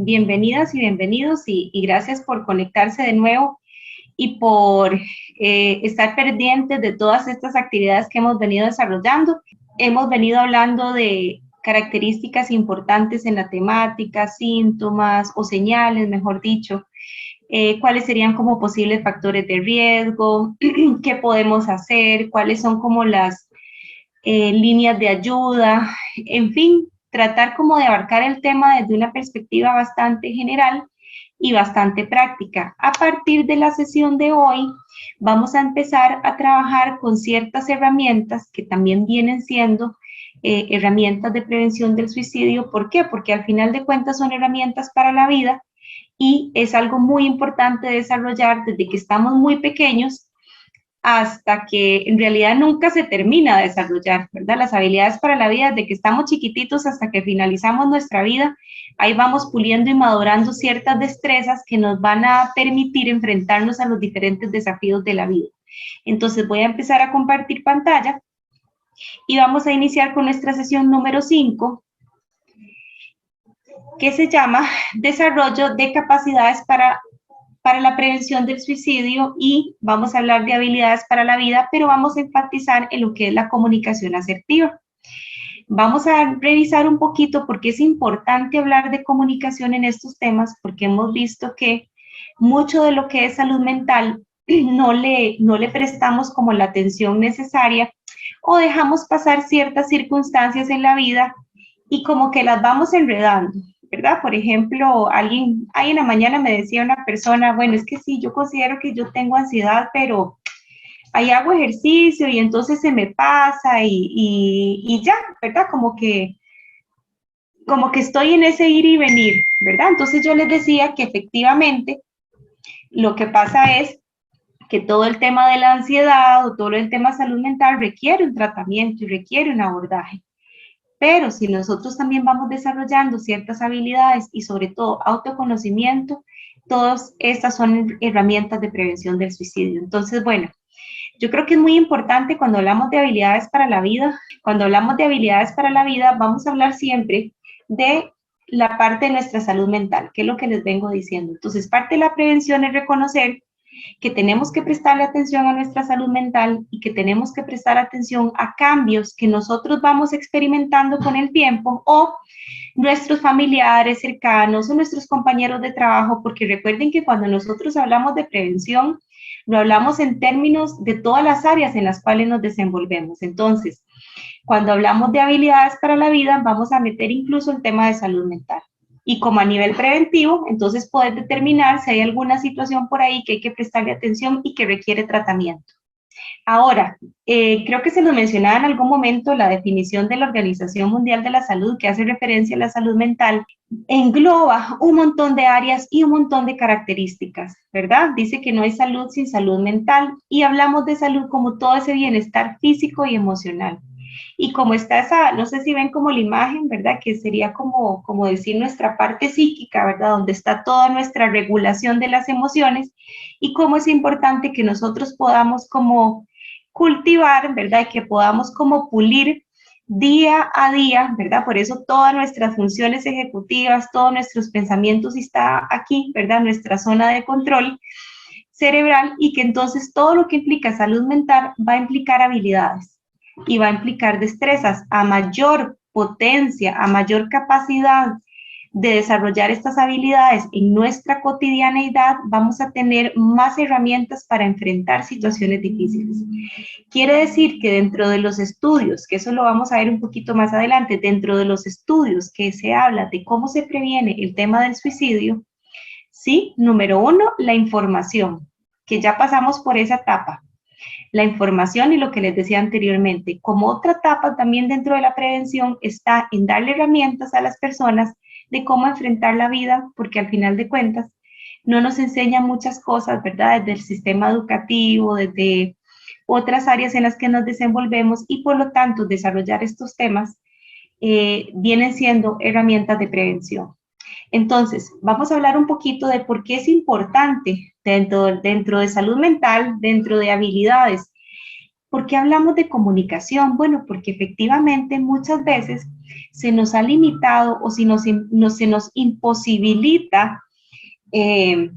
Bienvenidas y bienvenidos y gracias por conectarse de nuevo y por estar pendientes de todas estas actividades que hemos venido desarrollando. Hemos venido hablando de características importantes en la temática, síntomas o señales, mejor dicho, cuáles serían como posibles factores de riesgo, qué podemos hacer, cuáles son como las líneas de ayuda, en fin, tratar como de abarcar el tema desde una perspectiva bastante general y bastante práctica. A partir de la sesión de hoy, vamos a empezar a trabajar con ciertas herramientas que también vienen siendo herramientas de prevención del suicidio. ¿Por qué? Porque al final de cuentas son herramientas para la vida y es algo muy importante desarrollar desde que estamos muy pequeños hasta que en realidad nunca se termina de desarrollar, ¿verdad? Las habilidades para la vida, desde que estamos chiquititos hasta que finalizamos nuestra vida, ahí vamos puliendo y madurando ciertas destrezas que nos van a permitir enfrentarnos a los diferentes desafíos de la vida. Entonces voy a empezar a compartir pantalla y vamos a iniciar con nuestra sesión número 5, que se llama Desarrollo de capacidades para la prevención del suicidio, y vamos a hablar de habilidades para la vida, pero vamos a enfatizar en lo que es la comunicación asertiva. Vamos a revisar un poquito por qué es importante hablar de comunicación en estos temas, porque hemos visto que mucho de lo que es salud mental no le prestamos como la atención necesaria o dejamos pasar ciertas circunstancias en la vida y como que las vamos enredando, ¿verdad? Por ejemplo, ahí en la mañana me decía una persona, bueno, es que sí, yo considero que yo tengo ansiedad, pero ahí hago ejercicio y entonces se me pasa y ya, ¿verdad? Como que estoy en ese ir y venir, ¿verdad? Entonces yo les decía que efectivamente lo que pasa es que todo el tema de la ansiedad o todo el tema de salud mental requiere un tratamiento y requiere un abordaje. Pero si nosotros también vamos desarrollando ciertas habilidades y sobre todo autoconocimiento, todas estas son herramientas de prevención del suicidio. Entonces, bueno, yo creo que es muy importante cuando hablamos de habilidades para la vida, vamos a hablar siempre de la parte de nuestra salud mental, que es lo que les vengo diciendo. Entonces, parte de la prevención es reconocer que tenemos que prestarle atención a nuestra salud mental y que tenemos que prestar atención a cambios que nosotros vamos experimentando con el tiempo o nuestros familiares cercanos o nuestros compañeros de trabajo, porque recuerden que cuando nosotros hablamos de prevención, lo hablamos en términos de todas las áreas en las cuales nos desenvolvemos. Entonces, cuando hablamos de habilidades para la vida, vamos a meter incluso el tema de salud mental. Y como a nivel preventivo, entonces poder determinar si hay alguna situación por ahí que hay que prestarle atención y que requiere tratamiento. Ahora, creo que se nos mencionaba en algún momento la definición de la Organización Mundial de la Salud, que hace referencia a la salud mental, engloba un montón de áreas y un montón de características, ¿verdad? Dice que no hay salud sin salud mental y hablamos de salud como todo ese bienestar físico y emocional. Y como está esa, no sé si ven como la imagen, ¿verdad? Que sería como decir nuestra parte psíquica, ¿verdad? Donde está toda nuestra regulación de las emociones y cómo es importante que nosotros podamos como cultivar, ¿verdad? Y que podamos como pulir día a día, ¿verdad? Por eso todas nuestras funciones ejecutivas, todos nuestros pensamientos está aquí, ¿verdad? Nuestra zona de control cerebral, y que entonces todo lo que implica salud mental va a implicar habilidades y va a implicar destrezas. A mayor potencia, a mayor capacidad de desarrollar estas habilidades en nuestra cotidianeidad, vamos a tener más herramientas para enfrentar situaciones difíciles. Quiere decir que dentro de los estudios, que eso lo vamos a ver un poquito más adelante, dentro de los estudios que se habla de cómo se previene el tema del suicidio, sí, número 1, la información, que ya pasamos por esa etapa. La información y lo que les decía anteriormente. Como otra etapa también dentro de la prevención está en darle herramientas a las personas de cómo enfrentar la vida, porque al final de cuentas no nos enseñan muchas cosas, ¿verdad? Desde el sistema educativo, desde otras áreas en las que nos desenvolvemos, y por lo tanto desarrollar estos temas vienen siendo herramientas de prevención. Entonces, vamos a hablar un poquito de por qué es importante dentro de salud mental, dentro de habilidades ¿Por qué hablamos de comunicación? Bueno, porque efectivamente muchas veces se nos ha limitado o si se nos imposibilita, eh,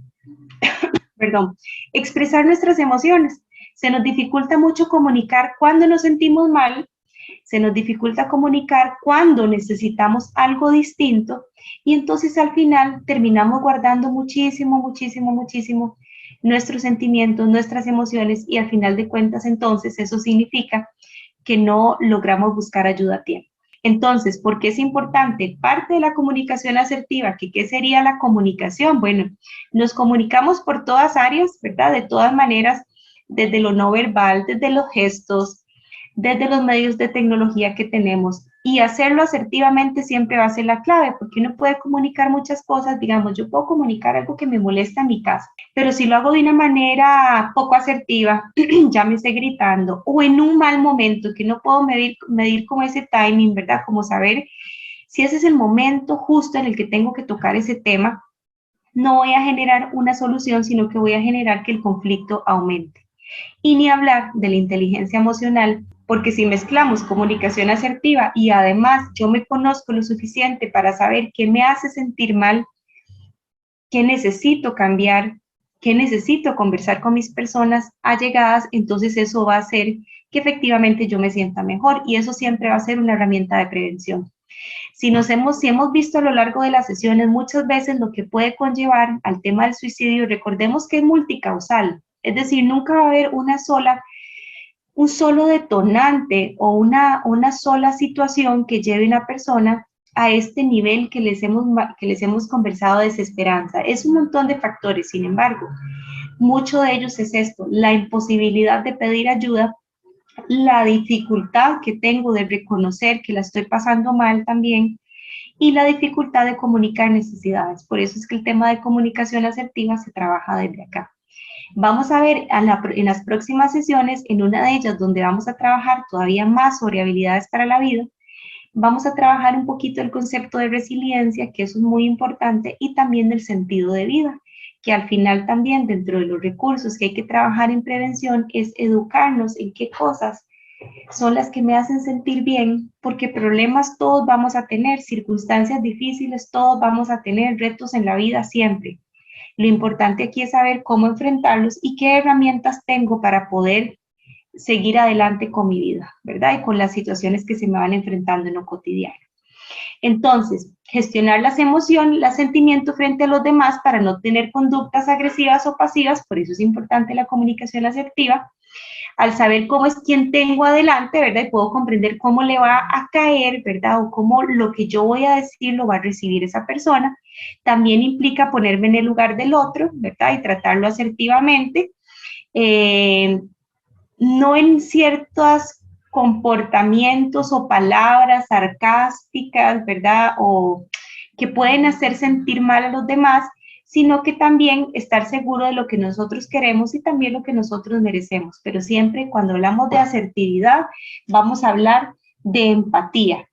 perdón, expresar nuestras emociones. Se nos dificulta mucho comunicar cuando nos sentimos mal, se nos dificulta comunicar cuando necesitamos algo distinto y entonces al final terminamos guardando muchísimo, muchísimo, muchísimo nuestros sentimientos, nuestras emociones y al final de cuentas entonces eso significa que no logramos buscar ayuda a tiempo. Entonces, ¿por qué es importante? Parte de la comunicación asertiva, que ¿qué sería la comunicación? Bueno, nos comunicamos por todas áreas, ¿verdad? De todas maneras, desde lo no verbal, desde los gestos, desde los medios de tecnología que tenemos. Y hacerlo asertivamente siempre va a ser la clave, porque uno puede comunicar muchas cosas. Digamos, yo puedo comunicar algo que me molesta en mi casa, pero si lo hago de una manera poco asertiva, llámese gritando, o en un mal momento, que no puedo medir como ese timing, ¿verdad? Como saber si ese es el momento justo en el que tengo que tocar ese tema, no voy a generar una solución, sino que voy a generar que el conflicto aumente. Y ni hablar de la inteligencia emocional, porque si mezclamos comunicación asertiva y además yo me conozco lo suficiente para saber qué me hace sentir mal, qué necesito cambiar, qué necesito conversar con mis personas allegadas, entonces eso va a hacer que efectivamente yo me sienta mejor y eso siempre va a ser una herramienta de prevención. Si hemos visto a lo largo de las sesiones muchas veces lo que puede conllevar al tema del suicidio, recordemos que es multicausal, es decir, nunca va a haber un solo detonante o una sola situación que lleve a una persona a este nivel que les hemos conversado de desesperanza. Es un montón de factores, sin embargo, mucho de ellos es esto, la imposibilidad de pedir ayuda, la dificultad que tengo de reconocer que la estoy pasando mal también y la dificultad de comunicar necesidades. Por eso es que el tema de comunicación asertiva se trabaja desde acá. Vamos a ver en las próximas sesiones, en una de ellas donde vamos a trabajar todavía más sobre habilidades para la vida, vamos a trabajar un poquito el concepto de resiliencia, que eso es muy importante, y también del sentido de vida, que al final también dentro de los recursos que hay que trabajar en prevención es educarnos en qué cosas son las que me hacen sentir bien, porque problemas todos vamos a tener, circunstancias difíciles todos vamos a tener, retos en la vida siempre. Lo importante aquí es saber cómo enfrentarlos y qué herramientas tengo para poder seguir adelante con mi vida, ¿verdad? Y con las situaciones que se me van enfrentando en lo cotidiano. Entonces, gestionar las emociones, los sentimientos frente a los demás para no tener conductas agresivas o pasivas, por eso es importante la comunicación asertiva, al saber cómo es quien tengo adelante, ¿verdad? Y puedo comprender cómo le va a caer, ¿verdad? O cómo lo que yo voy a decir lo va a recibir esa persona. También implica ponerme en el lugar del otro, ¿verdad? Y tratarlo asertivamente. No en ciertos comportamientos o palabras sarcásticas, ¿verdad? O que pueden hacer sentir mal a los demás, sino que también estar seguro de lo que nosotros queremos y también lo que nosotros merecemos. Pero siempre cuando hablamos de asertividad, vamos a hablar de empatía.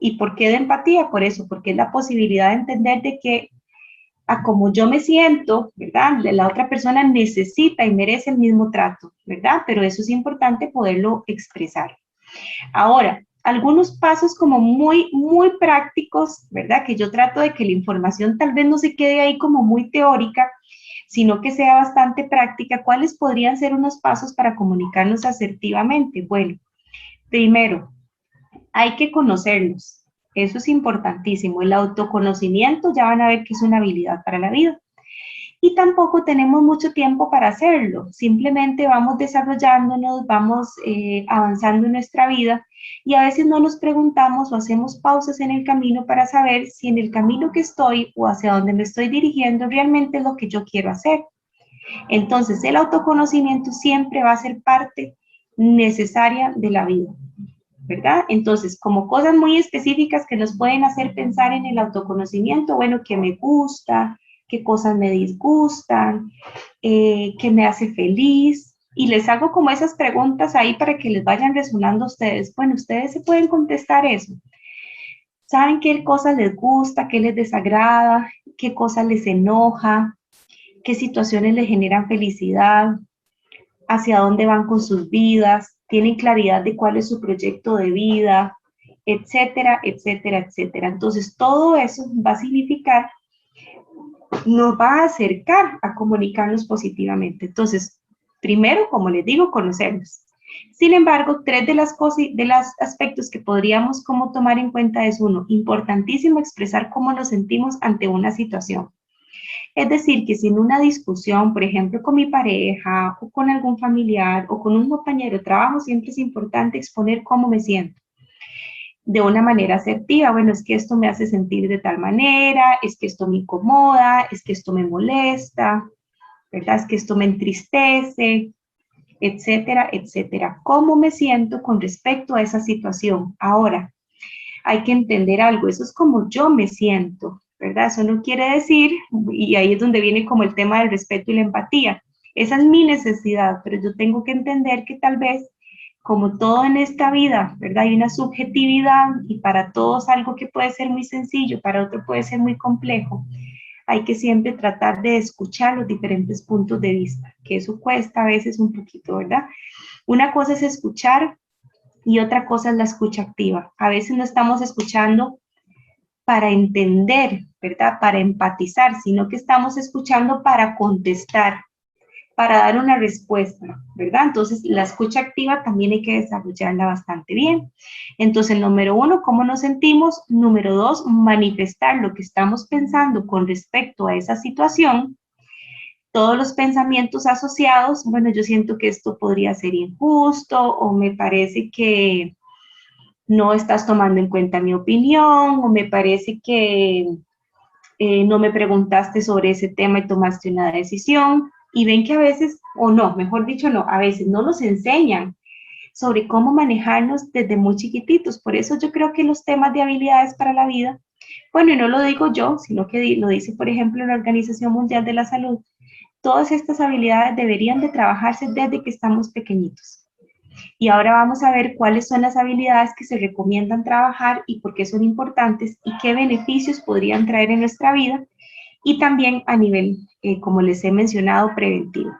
¿Y por qué de empatía? Por eso, porque es la posibilidad de entender de que a como yo me siento, ¿verdad? La otra persona necesita y merece el mismo trato, ¿verdad? Pero eso es importante poderlo expresar. Ahora, algunos pasos como muy prácticos, ¿verdad? Que yo trato de que la información tal vez no se quede ahí como muy teórica, sino que sea bastante práctica. ¿Cuáles podrían ser unos pasos para comunicarnos asertivamente? Bueno, primero, hay que conocerlos. Eso es importantísimo. El autoconocimiento ya van a ver que es una habilidad para la vida. Y tampoco tenemos mucho tiempo para hacerlo. Simplemente vamos desarrollándonos, vamos avanzando en nuestra vida y a veces no nos preguntamos o hacemos pausas en el camino para saber si en el camino que estoy o hacia donde me estoy dirigiendo realmente es lo que yo quiero hacer. Entonces, el autoconocimiento siempre va a ser parte necesaria de la vida, ¿verdad? Entonces, como cosas muy específicas que nos pueden hacer pensar en el autoconocimiento, bueno, qué me gusta, qué cosas me disgustan, qué me hace feliz, y les hago como esas preguntas ahí para que les vayan resonando a ustedes. Bueno, ustedes se pueden contestar eso. ¿Saben qué cosas les gusta, qué les desagrada, qué cosas les enoja, qué situaciones les generan felicidad? hacia dónde van con sus vidas, tienen claridad de cuál es su proyecto de vida, etcétera, etcétera, etcétera. Entonces, todo eso va a significar, nos va a acercar a comunicarnos positivamente. Entonces, primero, como les digo, conocernos. Sin embargo, tres de las cosas, de los aspectos que podríamos como tomar en cuenta es uno, importantísimo expresar cómo nos sentimos ante una situación. Es decir, que si en una discusión, por ejemplo, con mi pareja o con algún familiar o con un compañero de trabajo, siempre es importante exponer cómo me siento de una manera asertiva. Bueno, es que esto me hace sentir de tal manera, es que esto me incomoda, es que esto me molesta, ¿verdad? Es que esto me entristece, etcétera, etcétera. ¿Cómo me siento con respecto a esa situación? Ahora, hay que entender algo, eso es como yo me siento, ¿verdad? Eso no quiere decir, y ahí es donde viene como el tema del respeto y la empatía. Esa es mi necesidad, pero yo tengo que entender que tal vez, como todo en esta vida, ¿verdad? Hay una subjetividad y para todos algo que puede ser muy sencillo, para otro puede ser muy complejo. Hay que siempre tratar de escuchar los diferentes puntos de vista, que eso cuesta a veces un poquito, ¿verdad? Una cosa es escuchar y otra cosa es la escucha activa. A veces no estamos escuchando para entender, ¿verdad? Para empatizar, sino que estamos escuchando para contestar, para dar una respuesta, ¿verdad? Entonces, la escucha activa también hay que desarrollarla bastante bien. Entonces, número uno, ¿cómo nos sentimos? Número dos, manifestar lo que estamos pensando con respecto a esa situación. Todos los pensamientos asociados, bueno, yo siento que esto podría ser injusto o me parece que no estás tomando en cuenta mi opinión o me parece que no me preguntaste sobre ese tema y tomaste una decisión. Y ven que a veces, o no, mejor dicho, no, a veces no nos enseñan sobre cómo manejarnos desde muy chiquititos. Por eso yo creo que los temas de habilidades para la vida, bueno, y no lo digo yo, sino que lo dice, por ejemplo, la Organización Mundial de la Salud, todas estas habilidades deberían de trabajarse desde que estamos pequeñitos. Y ahora vamos a ver cuáles son las habilidades que se recomiendan trabajar y por qué son importantes y qué beneficios podrían traer en nuestra vida y también a nivel, como les he mencionado, preventivo.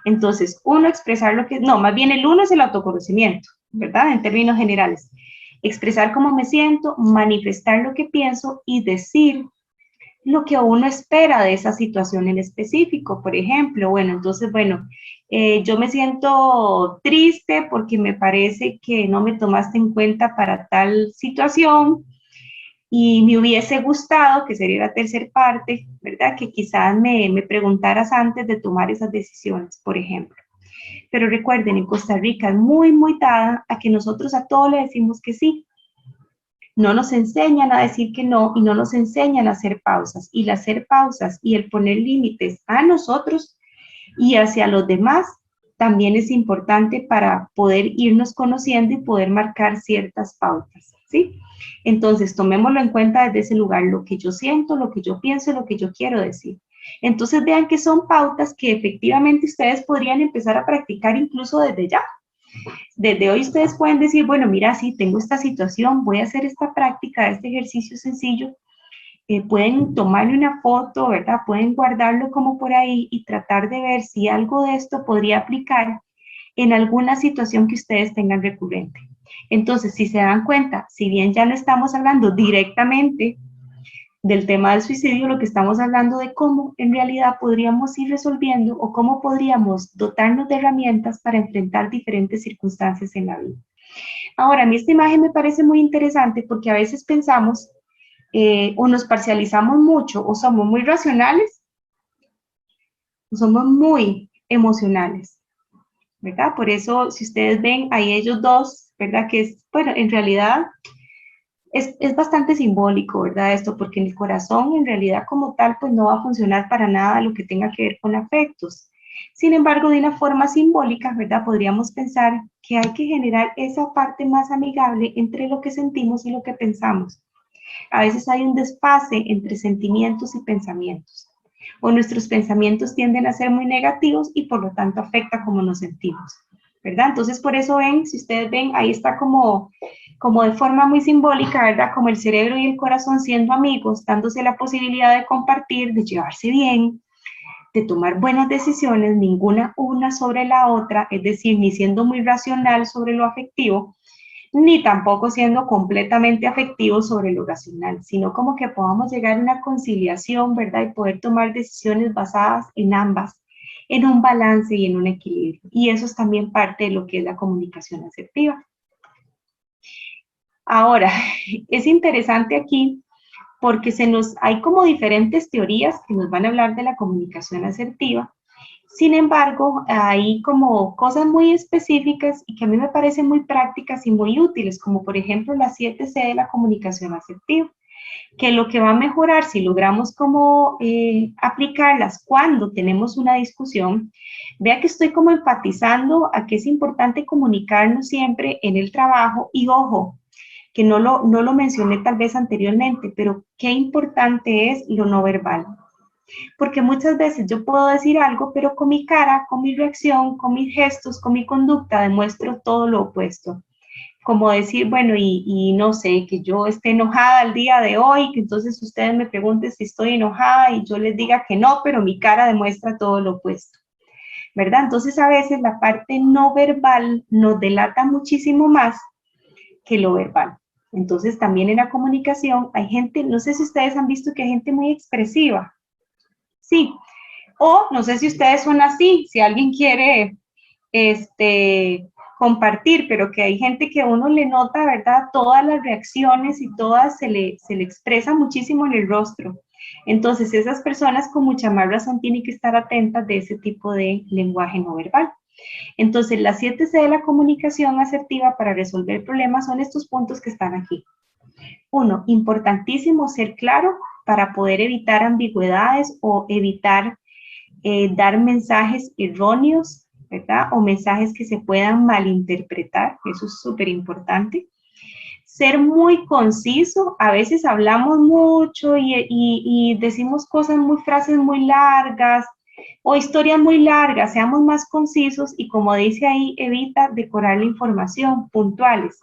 Entonces, uno, expresar lo que, no, más bien el uno es el autoconocimiento, ¿verdad? En términos generales. Expresar cómo me siento, manifestar lo que pienso y decir lo que uno espera de esa situación en específico. Por ejemplo, bueno, entonces, bueno, yo me siento triste porque me parece que no me tomaste en cuenta para tal situación y me hubiese gustado, que sería la tercera parte, ¿verdad? Que quizás me preguntaras antes de tomar esas decisiones, por ejemplo. Pero recuerden, en Costa Rica es muy, muy dada a que nosotros a todo le decimos que sí. No nos enseñan a decir que no y no nos enseñan a hacer pausas. Y el hacer pausas y el poner límites a nosotros y hacia los demás también es importante para poder irnos conociendo y poder marcar ciertas pautas, ¿sí? Entonces, tomémoslo en cuenta desde ese lugar, lo que yo siento, lo que yo pienso, lo que yo quiero decir. Entonces, vean que son pautas que efectivamente ustedes podrían empezar a practicar incluso desde ya. Desde hoy ustedes pueden decir, bueno, mira, sí, tengo esta situación, voy a hacer esta práctica, este ejercicio sencillo. Pueden tomarle una foto, ¿verdad? Pueden guardarlo como por ahí y tratar de ver si algo de esto podría aplicar en alguna situación que ustedes tengan recurrente. Entonces, si se dan cuenta, si bien ya no estamos hablando directamente del tema del suicidio, lo que estamos hablando de cómo en realidad podríamos ir resolviendo o cómo podríamos dotarnos de herramientas para enfrentar diferentes circunstancias en la vida. Ahora, a mí esta imagen me parece muy interesante porque a veces pensamos o nos parcializamos mucho o somos muy racionales o somos muy emocionales, ¿verdad? Por eso, si ustedes ven ahí ellos dos, ¿verdad? Que es, bueno, en realidad es bastante simbólico, ¿verdad? Esto, porque en el corazón, en realidad como tal, pues no va a funcionar para nada lo que tenga que ver con afectos. Sin embargo, de una forma simbólica, ¿verdad? Podríamos pensar que hay que generar esa parte más amigable entre lo que sentimos y lo que pensamos. A veces hay un desfase entre sentimientos y pensamientos, o nuestros pensamientos tienden a ser muy negativos y por lo tanto afecta cómo nos sentimos, ¿verdad? Entonces por eso ven, si ustedes ven, ahí está como de forma muy simbólica, ¿verdad? Como el cerebro y el corazón siendo amigos, dándose la posibilidad de compartir, de llevarse bien, de tomar buenas decisiones, ninguna una sobre la otra, es decir, ni siendo muy racional sobre lo afectivo, ni tampoco siendo completamente afectivo sobre lo racional, sino como que podamos llegar a una conciliación, ¿verdad? Y poder tomar decisiones basadas en ambas, en un balance y en un equilibrio. Y eso es también parte de lo que es la comunicación asertiva. Ahora, es interesante aquí porque hay como diferentes teorías que nos van a hablar de la comunicación asertiva. Sin embargo, hay como cosas muy específicas y que a mí me parecen muy prácticas y muy útiles, como por ejemplo las 7C de la comunicación asertiva, que lo que va a mejorar si logramos como aplicarlas cuando tenemos una discusión, vea que estoy como enfatizando a que es importante comunicarnos siempre en el trabajo y ojo, que no lo mencioné tal vez anteriormente, pero qué importante es lo no verbal. Porque muchas veces yo puedo decir algo, pero con mi cara, con mi reacción, con mis gestos, con mi conducta, demuestro todo lo opuesto. Como decir, bueno, y no sé, que yo esté enojada el día de hoy, que entonces ustedes me pregunten si estoy enojada y yo les diga que no, pero mi cara demuestra todo lo opuesto, ¿verdad? Entonces a veces la parte no verbal nos delata muchísimo más que lo verbal. Entonces también en la comunicación hay gente, no sé si ustedes han visto que hay gente muy expresiva, sí, o no sé si ustedes son así, si alguien quiere compartir, pero que hay gente que uno le nota, ¿verdad? Todas las reacciones y todas se le expresa muchísimo en el rostro. Entonces, esas personas con mucha más razón tienen que estar atentas de ese tipo de lenguaje no verbal. Entonces, las 7C de la comunicación asertiva para resolver problemas son estos puntos que están aquí. Uno, importantísimo ser claro para poder evitar ambigüedades o evitar dar mensajes erróneos, ¿verdad? O mensajes que se puedan malinterpretar, eso es súper importante. Ser muy conciso, a veces hablamos mucho y decimos frases muy largas o historias muy largas, seamos más concisos y como dice ahí, evita decorar la información, puntuales,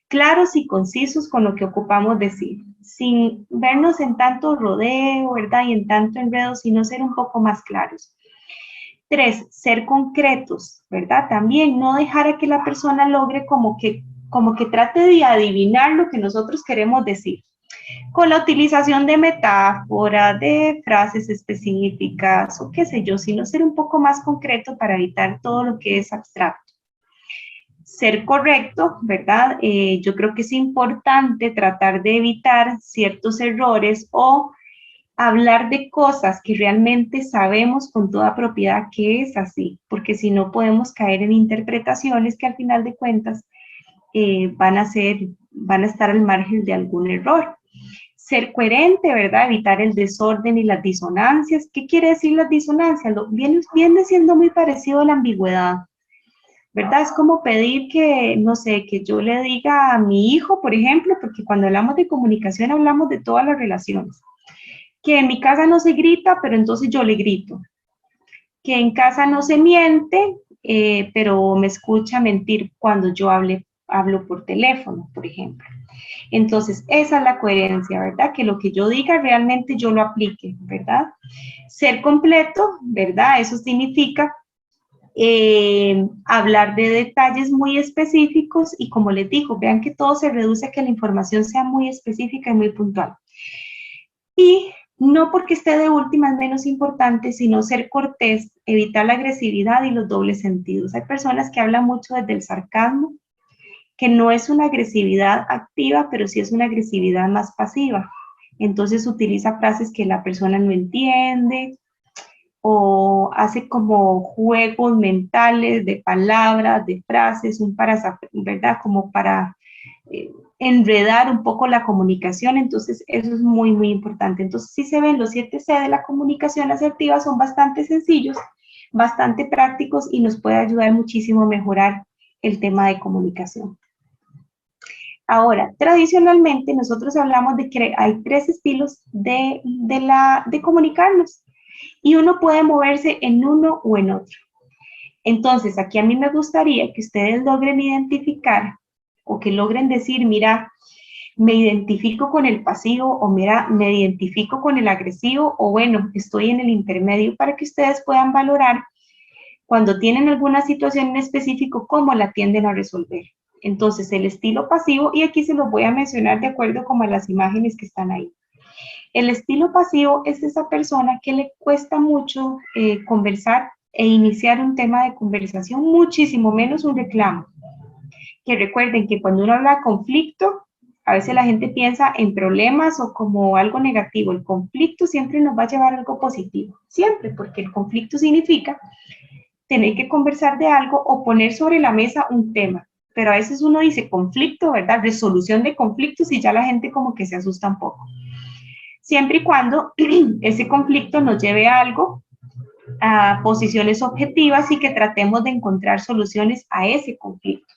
claros y concisos con lo que ocupamos decir, sin vernos en tanto rodeo, ¿verdad? Y en tanto enredo, sino ser un poco más claros. 3, ser concretos, ¿verdad? También no dejar a que la persona logre como que trate de adivinar lo que nosotros queremos decir, con la utilización de metáforas, de frases específicas o qué sé yo, sino ser un poco más concreto para evitar todo lo que es abstracto. Ser correcto, ¿verdad? Yo creo que es importante tratar de evitar ciertos errores o hablar de cosas que realmente sabemos con toda propiedad que es así, porque si no podemos caer en interpretaciones que al final de cuentas van a estar al margen de algún error. Ser coherente, ¿verdad? Evitar el desorden y las disonancias. ¿Qué quiere decir las disonancias? Viene siendo muy parecido a la ambigüedad, ¿verdad? Es como pedir que, no sé, que yo le diga a mi hijo, por ejemplo, porque cuando hablamos de comunicación hablamos de todas las relaciones, que en mi casa no se grita, pero entonces yo le grito, que en casa no se miente, pero me escucha mentir cuando yo hablo por teléfono, por ejemplo. Entonces, esa es la coherencia, ¿verdad? Que lo que yo diga realmente yo lo aplique, ¿verdad? Ser completo, ¿verdad? Eso significa hablar de detalles muy específicos y como les digo, vean que todo se reduce a que la información sea muy específica y muy puntual. Y no porque esté de última es menos importante, sino ser cortés, evitar la agresividad y los dobles sentidos. Hay personas que hablan mucho desde el sarcasmo, que no es una agresividad activa, pero sí es una agresividad más pasiva. Entonces utiliza frases que la persona no entiende o hace como juegos mentales de palabras, de frases, ¿verdad? Como para enredar un poco la comunicación, entonces eso es muy, muy importante. Entonces, si se ven los 7C de la comunicación asertiva, son bastante sencillos, bastante prácticos y nos puede ayudar muchísimo a mejorar el tema de comunicación. Ahora, tradicionalmente nosotros hablamos de que hay 3 estilos de comunicarnos y uno puede moverse en uno o en otro. Entonces, aquí a mí me gustaría que ustedes logren identificar o que logren decir, mira, me identifico con el pasivo o me identifico con el agresivo, o bueno, estoy en el intermedio, para que ustedes puedan valorar cuando tienen alguna situación en específico, cómo la tienden a resolver. Entonces, el estilo pasivo, y aquí se los voy a mencionar de acuerdo como a las imágenes que están ahí. El estilo pasivo es esa persona que le cuesta mucho conversar e iniciar un tema de conversación, muchísimo menos un reclamo. Que recuerden que cuando uno habla de conflicto, a veces la gente piensa en problemas o como algo negativo. El conflicto siempre nos va a llevar a algo positivo, siempre, porque el conflicto significa tener que conversar de algo o poner sobre la mesa un tema. Pero a veces uno dice conflicto, ¿verdad? Resolución de conflictos y ya la gente como que se asusta un poco. Siempre y cuando ese conflicto nos lleve a algo, a posiciones objetivas y que tratemos de encontrar soluciones a ese conflicto.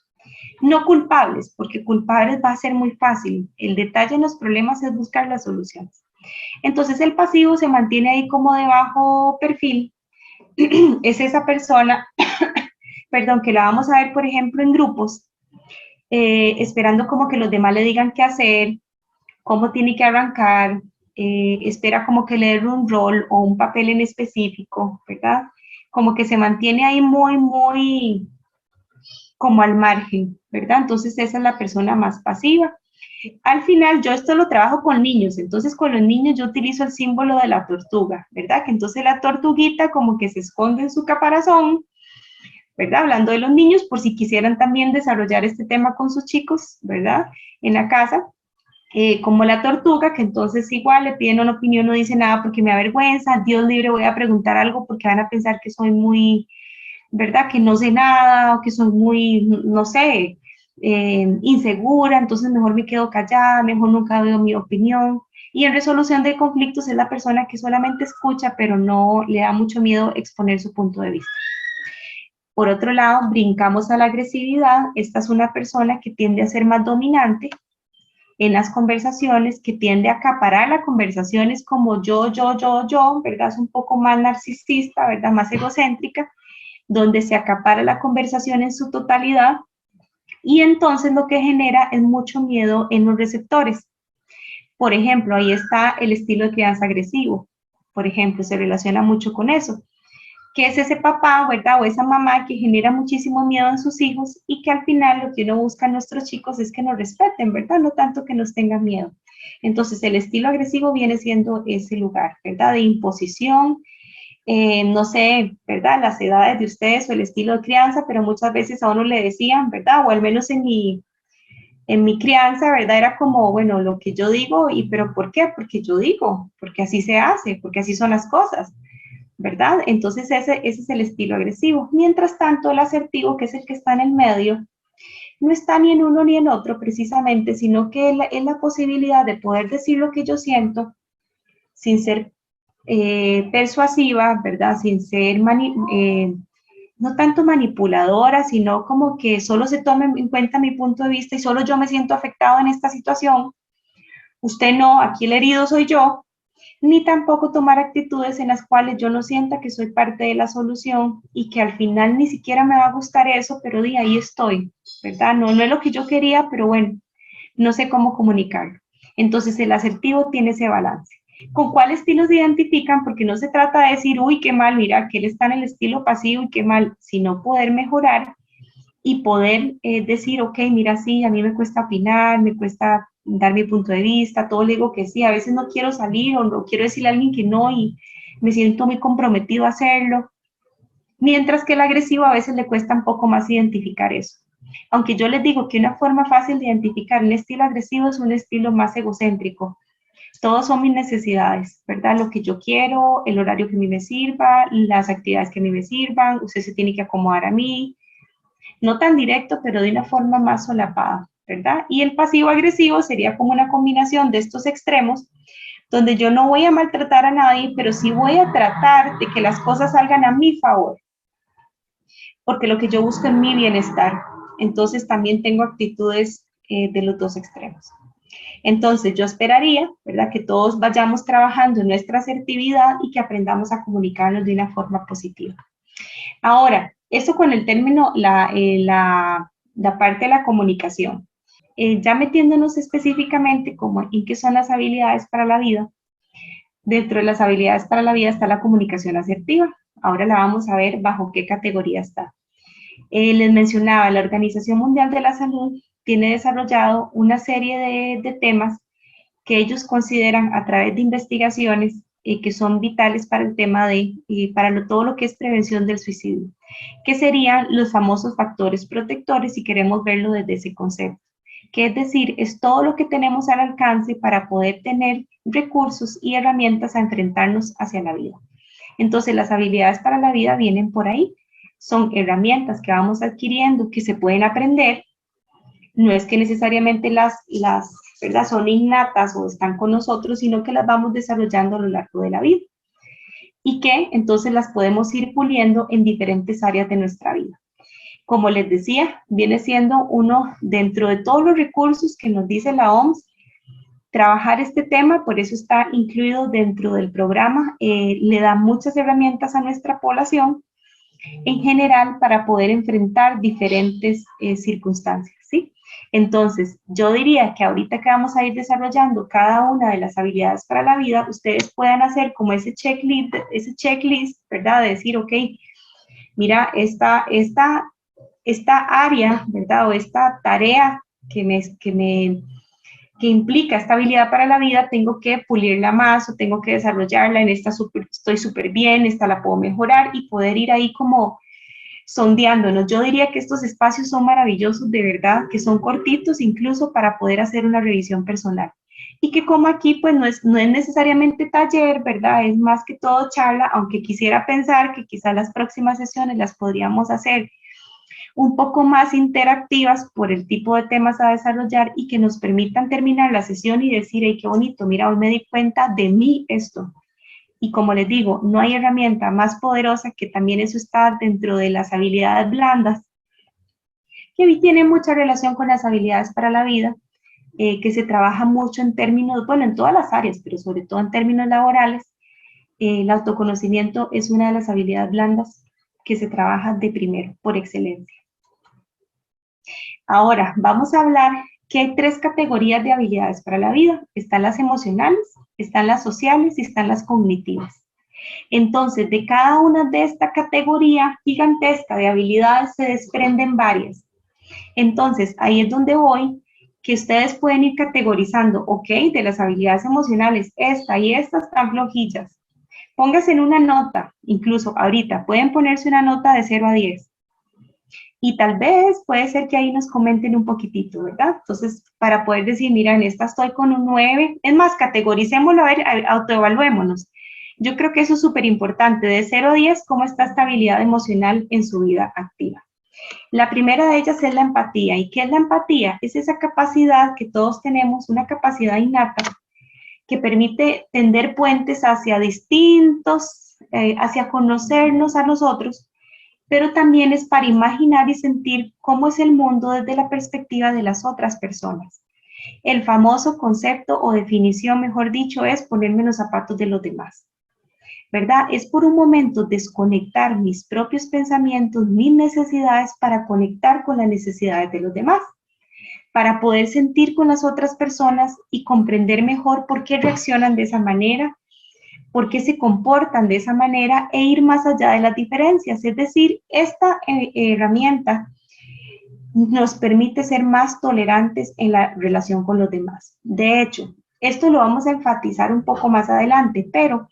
No culpables, porque culpables va a ser muy fácil. El detalle en los problemas es buscar las soluciones. Entonces el pasivo se mantiene ahí como de bajo perfil. Es esa persona, perdón, que la vamos a ver, por ejemplo, en grupos, esperando como que los demás le digan qué hacer, cómo tiene que arrancar, espera como que le den un rol o un papel en específico, ¿verdad? Como que se mantiene ahí muy como al margen, ¿verdad? Entonces esa es la persona más pasiva. Al final yo esto lo trabajo con niños, entonces con los niños yo utilizo el símbolo de la tortuga, ¿verdad? Que entonces la tortuguita como que se esconde en su caparazón, ¿verdad? Hablando de los niños, por si quisieran también desarrollar este tema con sus chicos, ¿verdad? En la casa, como la tortuga, que entonces igual le piden una opinión, no dice nada porque me avergüenza, Dios libre, voy a preguntar algo porque van a pensar que soy muy, ¿verdad? Que no sé nada, o que soy muy, no sé, insegura, entonces mejor me quedo callada, mejor nunca doy mi opinión. Y en resolución de conflictos es la persona que solamente escucha, pero no le da mucho miedo exponer su punto de vista. Por otro lado, brincamos a la agresividad. Esta es una persona que tiende a ser más dominante en las conversaciones, que tiende a acaparar las conversaciones como yo, ¿verdad? Es un poco más narcisista, ¿verdad? Más egocéntrica, donde se acapara la conversación en su totalidad y entonces lo que genera es mucho miedo en los receptores. Por ejemplo, ahí está el estilo de crianza agresivo. Por ejemplo, se relaciona mucho con eso. Que es ese papá, ¿verdad? O esa mamá que genera muchísimo miedo en sus hijos y que al final lo que uno busca en nuestros chicos es que nos respeten, ¿verdad? No tanto que nos tengan miedo. Entonces, el estilo agresivo viene siendo ese lugar, ¿verdad? De imposición, no sé, ¿verdad? Las edades de ustedes o el estilo de crianza, pero muchas veces a uno le decían, ¿verdad? O al menos en mi crianza, ¿verdad? Era como, bueno, lo que yo digo, y pero ¿por qué? Porque yo digo, porque así se hace, porque así son las cosas, ¿verdad? Entonces ese es el estilo agresivo. Mientras tanto, el asertivo, que es el que está en el medio, no está ni en uno ni en otro precisamente, sino que es la posibilidad de poder decir lo que yo siento sin ser persuasiva, ¿verdad? Sin ser no tanto manipuladora, sino como que solo se tome en cuenta mi punto de vista y solo yo me siento afectado en esta situación. Usted no, aquí el herido soy yo, ni tampoco tomar actitudes en las cuales yo no sienta que soy parte de la solución y que al final ni siquiera me va a gustar eso, pero de ahí estoy, ¿verdad? No, no es lo que yo quería, pero bueno, no sé cómo comunicarlo. Entonces el asertivo tiene ese balance. ¿Con cuál estilo se identifican? Porque no se trata de decir, uy, qué mal, mira, que él está en el estilo pasivo y qué mal, sino poder mejorar y poder decir, ok, mira, sí, a mí me cuesta opinar, me cuesta dar mi punto de vista, todo le digo que sí, a veces no quiero salir o no quiero decirle a alguien que no y me siento muy comprometido a hacerlo, mientras que el agresivo a veces le cuesta un poco más identificar eso. Aunque yo les digo que una forma fácil de identificar un estilo agresivo es un estilo más egocéntrico. Todos son mis necesidades, ¿verdad? Lo que yo quiero, el horario que a mí me sirva, las actividades que a mí me sirvan, usted se tiene que acomodar a mí, no tan directo, pero de una forma más solapada, ¿verdad? Y el pasivo agresivo sería como una combinación de estos extremos, donde yo no voy a maltratar a nadie, pero sí voy a tratar de que las cosas salgan a mi favor, porque lo que yo busco es mi bienestar. Entonces también tengo actitudes de los dos extremos. Entonces yo esperaría, ¿verdad? Que todos vayamos trabajando en nuestra asertividad y que aprendamos a comunicarnos de una forma positiva. Ahora, eso con el término, la parte de la comunicación. Ya metiéndonos específicamente como en qué son las habilidades para la vida, dentro de las habilidades para la vida está la comunicación asertiva. Ahora la vamos a ver bajo qué categoría está. Les mencionaba, la Organización Mundial de la Salud tiene desarrollado una serie de temas que ellos consideran a través de investigaciones que son vitales para el tema de, todo lo que es prevención del suicidio, que serían los famosos factores protectores si queremos verlo desde ese concepto, que es decir, es todo lo que tenemos al alcance para poder tener recursos y herramientas a enfrentarnos hacia la vida. Entonces, las habilidades para la vida vienen por ahí, son herramientas que vamos adquiriendo, que se pueden aprender, no es que necesariamente ¿verdad? Son innatas o están con nosotros, sino que las vamos desarrollando a lo largo de la vida y que entonces las podemos ir puliendo en diferentes áreas de nuestra vida. Como les decía, viene siendo uno dentro de todos los recursos que nos dice la OMS, trabajar este tema, por eso está incluido dentro del programa, le da muchas herramientas a nuestra población en general para poder enfrentar diferentes circunstancias, ¿sí? Entonces, yo diría que ahorita que vamos a ir desarrollando cada una de las habilidades para la vida, ustedes puedan hacer como ese checklist, ¿verdad? De decir, ok, mira, esta área, ¿verdad? O esta tarea que implica esta habilidad para la vida, tengo que pulirla más o tengo que desarrollarla, en esta estoy súper bien, esta la puedo mejorar y poder ir ahí como sondeándonos. Yo diría que estos espacios son maravillosos, de verdad, que son cortitos incluso para poder hacer una revisión personal. Y que como aquí, pues no es necesariamente taller, ¿verdad? Es más que todo charla, aunque quisiera pensar que quizás las próximas sesiones las podríamos hacer un poco más interactivas por el tipo de temas a desarrollar y que nos permitan terminar la sesión y decir, hey, qué bonito, mira, hoy me di cuenta de mí esto. Y como les digo, no hay herramienta más poderosa, que también eso está dentro de las habilidades blandas, que hoy tiene mucha relación con las habilidades para la vida, que se trabaja mucho en términos, bueno, en todas las áreas, pero sobre todo en términos laborales. El autoconocimiento es una de las habilidades blandas que se trabaja de primero, por excelencia. Ahora, vamos a hablar que hay 3 categorías de habilidades para la vida. Están las emocionales, están las sociales y están las cognitivas. Entonces, de cada una de esta categoría gigantesca de habilidades se desprenden varias. Entonces, ahí es donde voy, que ustedes pueden ir categorizando, ok, de las habilidades emocionales, esta y esta están flojillas. Póngase en una nota, incluso ahorita, pueden ponerse una nota de 0 a 10. Y tal vez puede ser que ahí nos comenten un poquitito, ¿verdad? Entonces, para poder decir, mira, en esta estoy con un 9. Es más, categoricémoslo, a ver, autoevaluémonos. Yo creo que eso es súper importante. De 0 a 10, ¿cómo está esta habilidad emocional en su vida activa? La primera de ellas es la empatía. ¿Y qué es la empatía? Es esa capacidad que todos tenemos, una capacidad innata, que permite tender puentes hacia distintos, hacia conocernos a nosotros, pero también es para imaginar y sentir cómo es el mundo desde la perspectiva de las otras personas. El famoso concepto o definición, mejor dicho, es ponerme en los zapatos de los demás, ¿verdad? Es por un momento desconectar mis propios pensamientos, mis necesidades para conectar con las necesidades de los demás, para poder sentir con las otras personas y comprender mejor por qué reaccionan de esa manera, por qué se comportan de esa manera e ir más allá de las diferencias. Es decir, esta herramienta nos permite ser más tolerantes en la relación con los demás. De hecho, esto lo vamos a enfatizar un poco más adelante, pero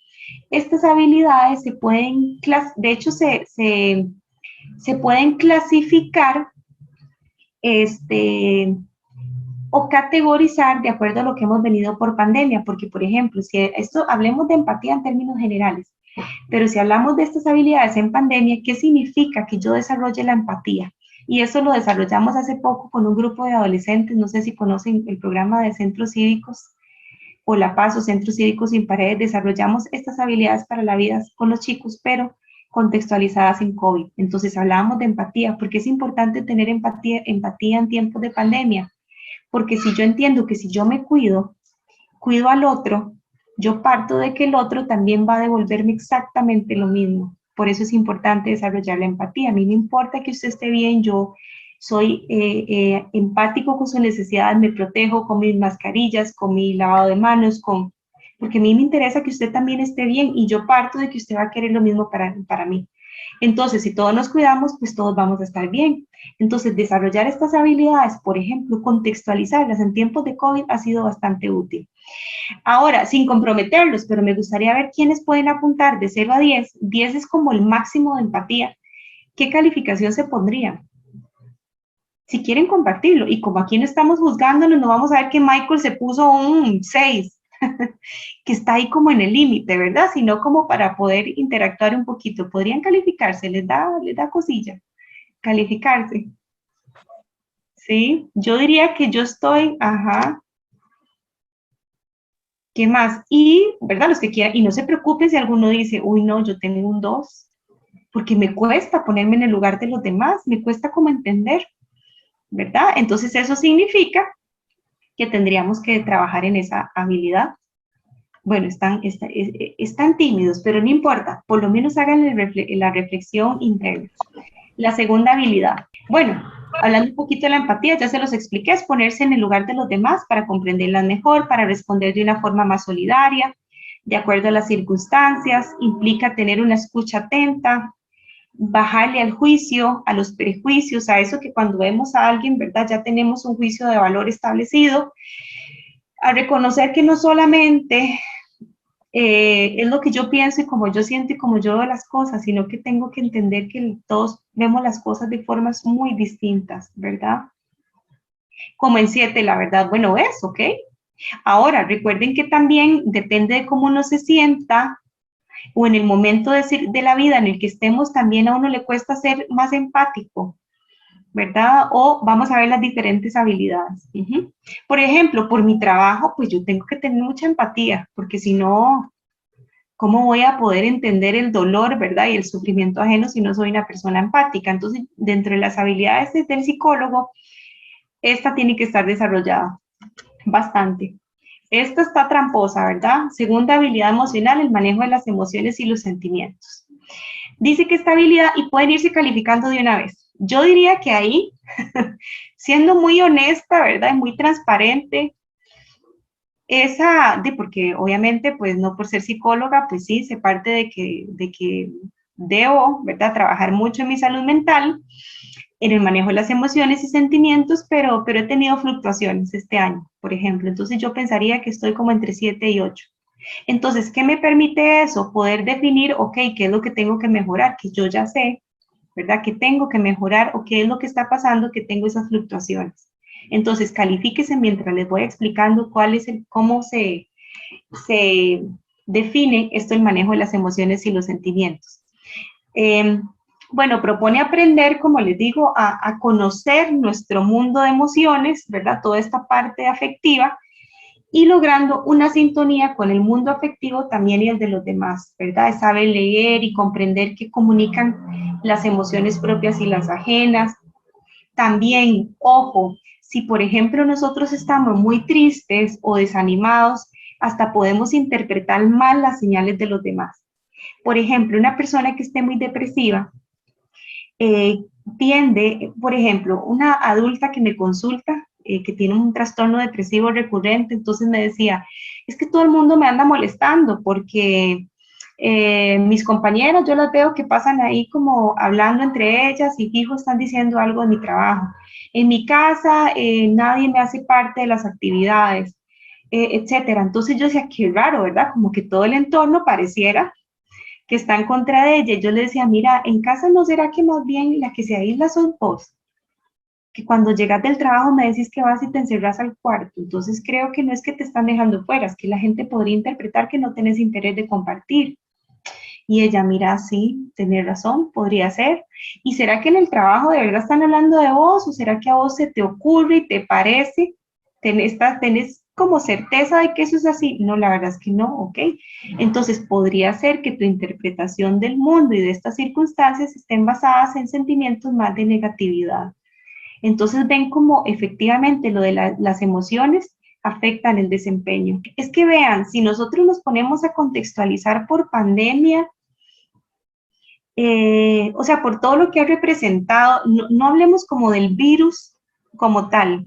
estas habilidades se pueden, de hecho, se pueden clasificar o categorizar de acuerdo a lo que hemos venido por pandemia, porque, por ejemplo, si esto hablemos de empatía en términos generales, pero si hablamos de estas habilidades en pandemia, ¿qué significa que yo desarrolle la empatía? Y eso lo desarrollamos hace poco con un grupo de adolescentes, no sé si conocen el programa de centros cívicos o La Paz o Centros Cívicos Sin Paredes, desarrollamos estas habilidades para la vida con los chicos, pero contextualizadas en COVID. Entonces hablábamos de empatía, porque es importante tener empatía en tiempos de pandemia, porque si yo entiendo que si yo me cuido al otro, yo parto de que el otro también va a devolverme exactamente lo mismo. Por eso es importante desarrollar la empatía. A mí me importa que usted esté bien, yo soy empático con sus necesidades, me protejo con mis mascarillas, con mi lavado de manos, porque a mí me interesa que usted también esté bien y yo parto de que usted va a querer lo mismo para mí. Entonces, si todos nos cuidamos, pues todos vamos a estar bien. Entonces, desarrollar estas habilidades, por ejemplo, contextualizarlas en tiempos de COVID ha sido bastante útil. Ahora, sin comprometerlos, pero me gustaría ver quiénes pueden apuntar de 0 a 10. 10 es como el máximo de empatía. ¿Qué calificación se pondría? Si quieren compartirlo, y como aquí no estamos juzgándolo, no vamos a ver que Michael se puso un 6, que está ahí como en el límite, ¿verdad? Sino como para poder interactuar un poquito. ¿Podrían calificarse? Les da cosilla calificarse. Sí, yo diría que yo estoy, ajá, ¿qué más? Y, ¿verdad? Los que quieran, y no se preocupen si alguno dice, uy, no, yo tengo un 2, porque me cuesta ponerme en el lugar de los demás, me cuesta como entender, ¿verdad? Entonces eso significa que tendríamos que trabajar en esa habilidad. Bueno, están tímidos, pero no importa, por lo menos hagan la reflexión interna. La segunda habilidad. Bueno, hablando un poquito de la empatía, ya se los expliqué, es ponerse en el lugar de los demás para comprenderlas mejor, para responder de una forma más solidaria, de acuerdo a las circunstancias, implica tener una escucha atenta, bajarle al juicio, a los prejuicios, a eso que cuando vemos a alguien, ¿verdad? Ya tenemos un juicio de valor establecido, a reconocer que no solamente es lo que yo pienso y como yo siento y como yo veo las cosas, sino que tengo que entender que todos vemos las cosas de formas muy distintas, ¿verdad? Como en 7, la verdad, bueno, es, ¿ok? Ahora, recuerden que también depende de cómo uno se sienta o en el momento de la vida en el que estemos, también a uno le cuesta ser más empático, ¿verdad? O vamos a ver las diferentes habilidades. Por ejemplo, por mi trabajo, pues yo tengo que tener mucha empatía, porque si no, ¿cómo voy a poder entender el dolor, verdad? Y el sufrimiento ajeno si no soy una persona empática. Entonces, dentro de las habilidades del psicólogo, esta tiene que estar desarrollada bastante. Esta está tramposa, ¿verdad? Segunda habilidad emocional, el manejo de las emociones y los sentimientos. Dice que esta habilidad, y pueden irse calificando de una vez. Yo diría que ahí, siendo muy honesta, ¿verdad? Y muy transparente, porque obviamente, pues no por ser psicóloga, pues sí, se parte de que debo, ¿verdad? Trabajar mucho en mi salud mental, en el manejo de las emociones y sentimientos, pero he tenido fluctuaciones este año, por ejemplo. Entonces yo pensaría que estoy como entre 7 y 8. Entonces, ¿qué me permite eso? Poder definir, ok, ¿qué es lo que tengo que mejorar? Que yo ya sé, ¿verdad? ¿Qué tengo que mejorar o qué es lo que está pasando que tengo esas fluctuaciones? Entonces, califíquese mientras les voy explicando cómo se define esto, el manejo de las emociones y los sentimientos. Bueno, propone aprender, como les digo, a conocer nuestro mundo de emociones, ¿verdad? Toda esta parte afectiva y logrando una sintonía con el mundo afectivo también y el de los demás, ¿verdad? Saber leer y comprender qué comunican las emociones propias y las ajenas. También, ojo, si por ejemplo nosotros estamos muy tristes o desanimados, hasta podemos interpretar mal las señales de los demás. Por ejemplo, una persona que esté muy depresiva tiende, por ejemplo, una adulta que me consulta, que tiene un trastorno depresivo recurrente, entonces me decía, es que todo el mundo me anda molestando porque mis compañeras, yo las veo que pasan ahí como hablando entre ellas y fijo están diciendo algo de mi trabajo. En mi casa nadie me hace parte de las actividades, etcétera. Entonces yo decía, qué raro, ¿verdad? Como que todo el entorno pareciera que está en contra de ella. Yo le decía, mira, en casa no será que más bien la que se aísla sos vos, que cuando llegas del trabajo me decís que vas y te encerras al cuarto. Entonces creo que no es que te están dejando fuera, es que la gente podría interpretar que no tenés interés de compartir. Y ella, mira, sí, tenés razón, podría ser. ¿Y será que en el trabajo de verdad están hablando de vos? ¿O será que a vos se te ocurre y te parece? ¿Tenés como certeza de que eso es así? No, la verdad es que no, ¿ok? Entonces podría ser que tu interpretación del mundo y de estas circunstancias estén basadas en sentimientos más de negatividad. Entonces ven como efectivamente lo de las emociones afectan el desempeño. Es que vean, si nosotros nos ponemos a contextualizar por pandemia, o sea, por todo lo que ha representado, no hablemos como del virus como tal,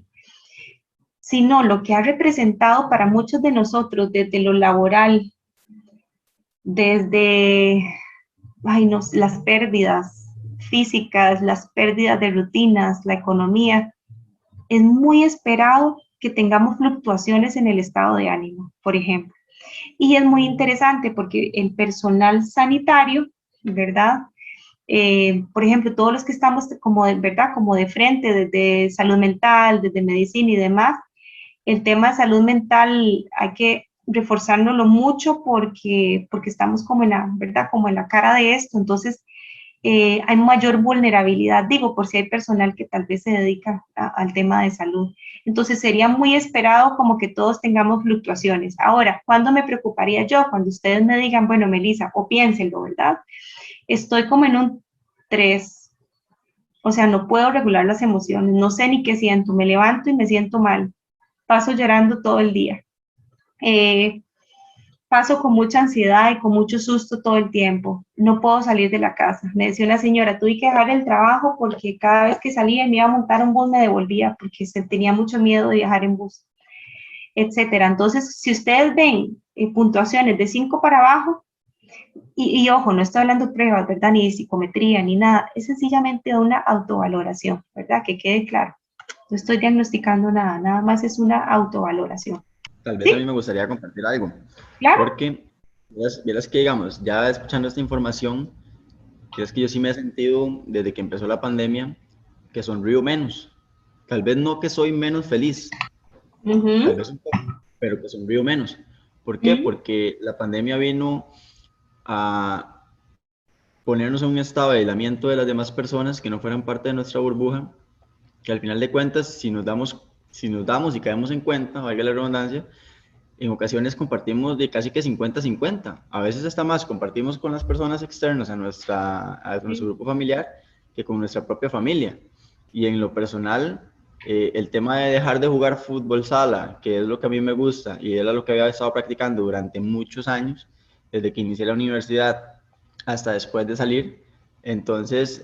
sino lo que ha representado para muchos de nosotros desde lo laboral, desde ay, no, las pérdidas físicas, las pérdidas de rutinas, la economía. Es muy esperado que tengamos fluctuaciones en el estado de ánimo, por ejemplo. Y es muy interesante porque el personal sanitario, ¿verdad? Por ejemplo, todos los que estamos como de, ¿verdad? Como de frente, desde salud mental, desde medicina y demás, el tema de salud mental hay que reforzárnoslo mucho porque estamos como en la, ¿verdad? Como en la cara de esto, entonces hay mayor vulnerabilidad, digo, por si hay personal que tal vez se dedica al tema de salud. Entonces sería muy esperado como que todos tengamos fluctuaciones. Ahora, ¿cuándo me preocuparía yo? Cuando ustedes me digan, bueno, Melissa, o piénsenlo, ¿verdad? Estoy como en un 3, o sea, no puedo regular las emociones, no sé ni qué siento, me levanto y me siento mal, paso llorando todo el día. Eh, Paso con mucha ansiedad y con mucho susto todo el tiempo. No puedo salir de la casa. Me decía una señora, tuve que dejar el trabajo porque cada vez que salía y me iba a montar un bus me devolvía porque tenía mucho miedo de viajar en bus, etcétera. Entonces, si ustedes ven puntuaciones de 5 para abajo, y ojo, no estoy hablando de pruebas, ¿verdad? Ni de psicometría, ni nada. Es sencillamente una autovaloración, ¿verdad? Que quede claro. No estoy diagnosticando nada, nada más es una autovaloración. Tal vez a mí ¿Sí? me gustaría compartir algo, ¿Claro? porque vieras que, digamos, ya escuchando esta información, que es que yo sí me he sentido desde que empezó la pandemia que sonrío menos. Tal vez no que soy menos feliz, tal Ujú, vez un poco, pero que sonrío menos. ¿Por qué? ujú, Porque la pandemia vino a ponernos en un estado de aislamiento de las demás personas que no fueran parte de nuestra burbuja, que al final de cuentas, si nos damos y caemos en cuenta, valga la redundancia, en ocasiones compartimos de casi que 50-50. A veces hasta más compartimos con las personas externas a nuestro sí. grupo familiar que con nuestra propia familia. Y en lo personal, el tema de dejar de jugar fútbol sala, que es lo que a mí me gusta y era lo que había estado practicando durante muchos años, desde que inicié la universidad hasta después de salir. Entonces,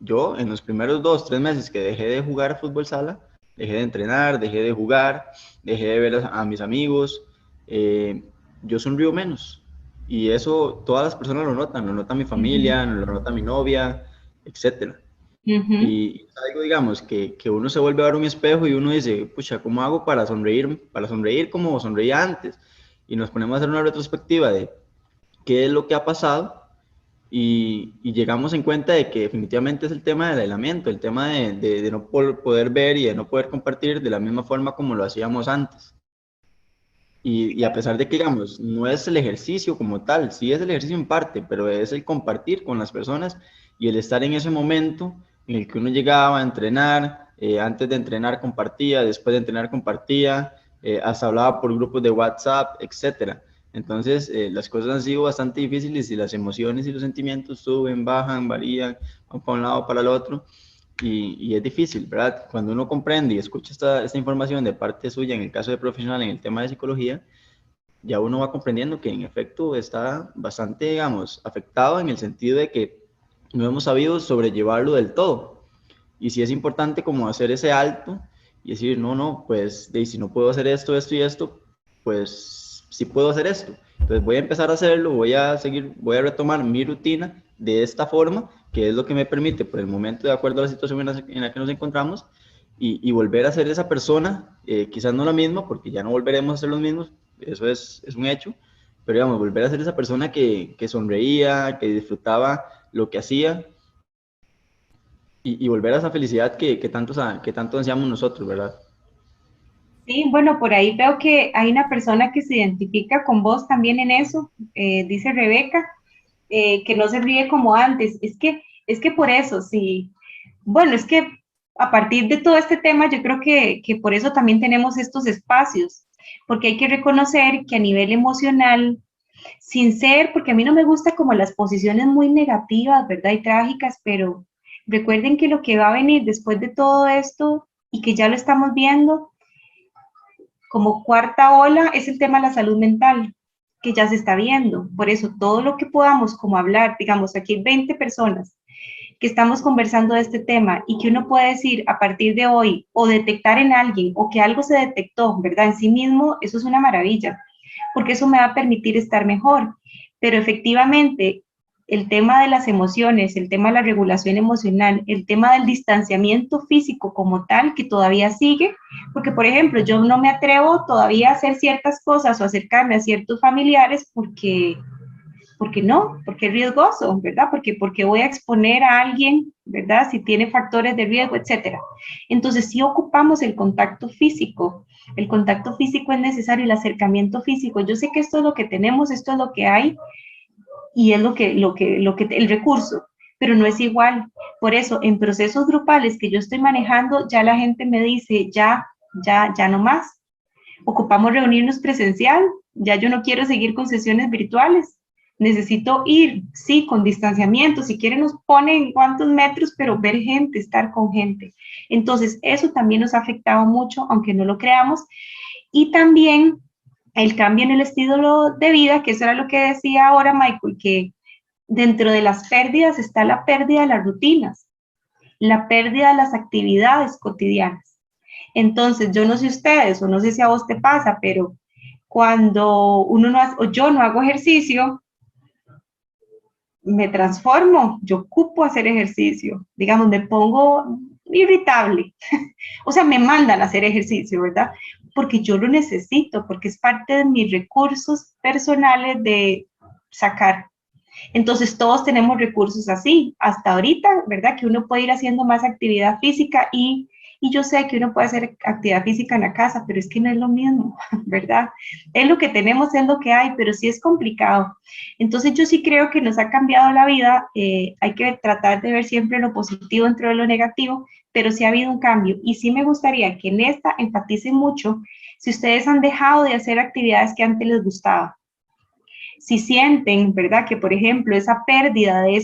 yo en los primeros 2, 3 meses que dejé de jugar fútbol sala, dejé de entrenar, dejé de jugar, dejé de ver a mis amigos, eh, yo sonrío menos. Y eso todas las personas lo nota mi Ujú, familia, lo nota mi novia, etcétera. ujú, Y es algo, digamos, que uno se vuelve a ver un espejo y uno dice, pucha, ¿cómo hago para sonreír como sonreía antes? Y nos ponemos a hacer una retrospectiva de qué es lo que ha pasado y llegamos en cuenta de que definitivamente es el tema del aislamiento, el tema de no poder ver y de no poder compartir de la misma forma como lo hacíamos antes. Y a pesar de que, digamos, no es el ejercicio como tal, sí es el ejercicio en parte, pero es el compartir con las personas y el estar en ese momento en el que uno llegaba a entrenar, antes de entrenar compartía, después de entrenar compartía, hasta hablaba por grupos de WhatsApp, etcétera. Entonces, las cosas han sido bastante difíciles y las emociones y los sentimientos suben, bajan, varían, van para un lado, para el otro. Y es difícil, ¿verdad? Cuando uno comprende y escucha esta información de parte suya, en el caso de profesional, en el tema de psicología, ya uno va comprendiendo que en efecto está bastante, digamos, afectado en el sentido de que no hemos sabido sobrellevarlo del todo. Y sí es importante como hacer ese alto y decir, no, no, pues si no puedo hacer esto, esto y esto, pues sí puedo hacer esto. Entonces voy a empezar a hacerlo, voy a retomar mi rutina de esta forma, que es lo que me permite por el momento, de acuerdo a la situación en la que nos encontramos, y volver a ser esa persona, quizás no la misma, porque ya no volveremos a ser los mismos, eso es un hecho, pero digamos, volver a ser esa persona que sonreía, que disfrutaba lo que hacía y volver a esa felicidad que tanto ansiamos nosotros, ¿verdad? sí, bueno, por ahí veo que hay una persona que se identifica con vos también en eso, dice Rebeca, que no se ríe como antes. Es que por eso, sí. Bueno, es que a partir de todo este tema, yo creo que por eso también tenemos estos espacios, porque hay que reconocer que a nivel emocional, sin ser, porque a mí no me gusta como las posiciones muy negativas, ¿verdad? Y trágicas, pero recuerden que lo que va a venir después de todo esto y que ya lo estamos viendo como cuarta ola es el tema de la salud mental. que ya se está viendo. Por eso, todo lo que podamos como hablar, digamos, aquí hay 20 personas que estamos conversando de este tema y que uno puede decir a partir de hoy o detectar en alguien o que algo se detectó, ¿verdad? En sí mismo, eso es una maravilla, porque eso me va a permitir estar mejor. Pero efectivamente, el tema de las emociones, el tema de la regulación emocional, el tema del distanciamiento físico como tal, que todavía sigue, porque por ejemplo, yo no me atrevo todavía a hacer ciertas cosas o acercarme a ciertos familiares porque no, porque es riesgoso, ¿verdad? Porque voy a exponer a alguien, ¿verdad? Si tiene factores de riesgo, etcétera. Entonces, si ocupamos el contacto físico es necesario, el acercamiento físico. Yo sé que esto es lo que tenemos, esto es lo que hay y es el recurso, pero no es igual. Por eso, en procesos grupales que yo estoy manejando, ya la gente me dice, ya no más. Ocupamos reunirnos presencial, ya yo no quiero seguir con sesiones virtuales. Necesito ir, sí, con distanciamiento, si quieren nos ponen cuántos metros, pero ver gente, estar con gente. Entonces, eso también nos ha afectado mucho, aunque no lo creamos. Y también el cambio en el estilo de vida, que eso era lo que decía ahora Michael, que dentro de las pérdidas está la pérdida de las rutinas, la pérdida de las actividades cotidianas. Entonces, yo no sé ustedes, o no sé si a vos te pasa, pero cuando uno no hace, o yo no hago ejercicio, me transformo, yo ocupo hacer ejercicio, digamos, me pongo irritable, o sea, me mandan a hacer ejercicio, ¿verdad? Porque yo lo necesito, porque es parte de mis recursos personales de sacar. Entonces, todos tenemos recursos así, hasta ahorita, ¿verdad? Que uno puede ir haciendo más actividad física y yo sé que uno puede hacer actividad física en la casa, pero es que no es lo mismo, ¿verdad? Es lo que tenemos, es lo que hay, pero sí es complicado. Entonces, yo sí creo que nos ha cambiado la vida, hay que tratar de ver siempre lo positivo dentro de lo negativo, pero sí ha habido un cambio y sí me gustaría que en esta enfaticen mucho si ustedes han dejado de hacer actividades que antes les gustaba. Si sienten, ¿verdad? Que por ejemplo esa pérdida de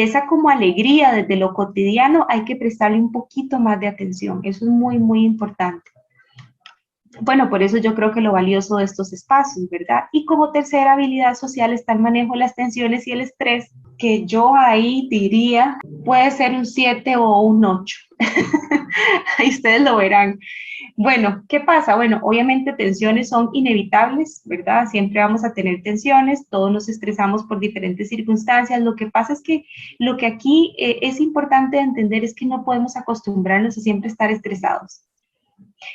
esa como alegría desde lo cotidiano, hay que prestarle un poquito más de atención. Eso es muy, muy importante. Bueno, por eso yo creo que lo valioso de estos espacios, ¿verdad? Y como tercera habilidad social está el manejo de las tensiones y el estrés, que yo ahí diría puede ser un 7 o un 8. Ahí ustedes lo verán. Bueno, ¿qué pasa? Bueno, obviamente tensiones son inevitables, ¿verdad? Siempre vamos a tener tensiones, todos nos estresamos por diferentes circunstancias. Lo que pasa es que lo que aquí es importante entender es que no podemos acostumbrarnos a siempre estar estresados.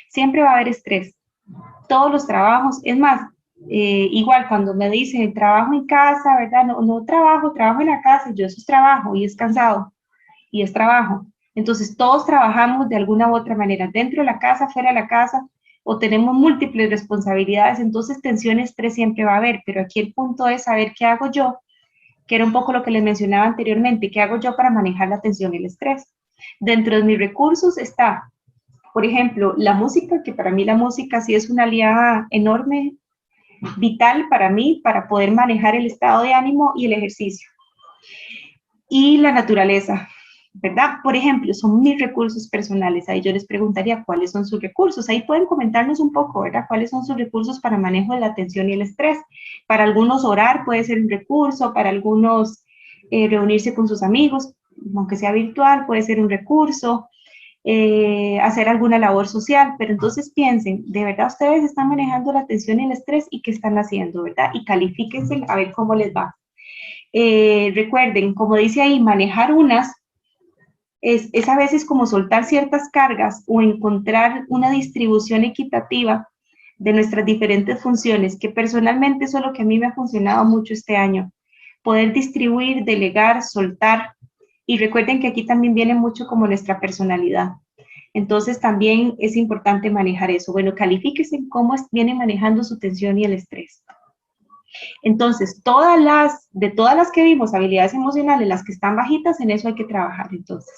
Siempre va a haber estrés. Todos los trabajos, es más, igual cuando me dicen trabajo en casa, ¿verdad? No trabajo en la casa, yo eso es trabajo y es cansado y es trabajo. Entonces, todos trabajamos de alguna u otra manera, dentro de la casa, fuera de la casa, o tenemos múltiples responsabilidades, entonces tensión, estrés siempre va a haber, pero aquí el punto es saber qué hago yo, que era un poco lo que les mencionaba anteriormente, qué hago yo para manejar la tensión y el estrés. Dentro de mis recursos está, por ejemplo, la música, que para mí la música sí es una aliada enorme, vital para mí, para poder manejar el estado de ánimo y el ejercicio. Y la naturaleza, ¿verdad? Por ejemplo, son mis recursos personales. Ahí yo les preguntaría cuáles son sus recursos. Ahí pueden comentarnos un poco, ¿verdad? ¿Cuáles son sus recursos para manejo de la tensión y el estrés? Para algunos orar puede ser un recurso, para algunos reunirse con sus amigos, aunque sea virtual, puede ser un recurso, hacer alguna labor social, pero entonces piensen, ¿de verdad ustedes están manejando la tensión y el estrés y qué están haciendo, verdad? Y califíquense a ver cómo les va. Recuerden, como dice ahí, manejar unas es a veces como soltar ciertas cargas o encontrar una distribución equitativa de nuestras diferentes funciones, que personalmente eso es lo que a mí me ha funcionado mucho este año. Poder distribuir, delegar, soltar. Y recuerden que aquí también viene mucho como nuestra personalidad. Entonces también es importante manejar eso. Bueno, califíquense en cómo viene manejando su tensión y el estrés. Entonces, de todas las que vimos, habilidades emocionales, las que están bajitas, en eso hay que trabajar. Entonces,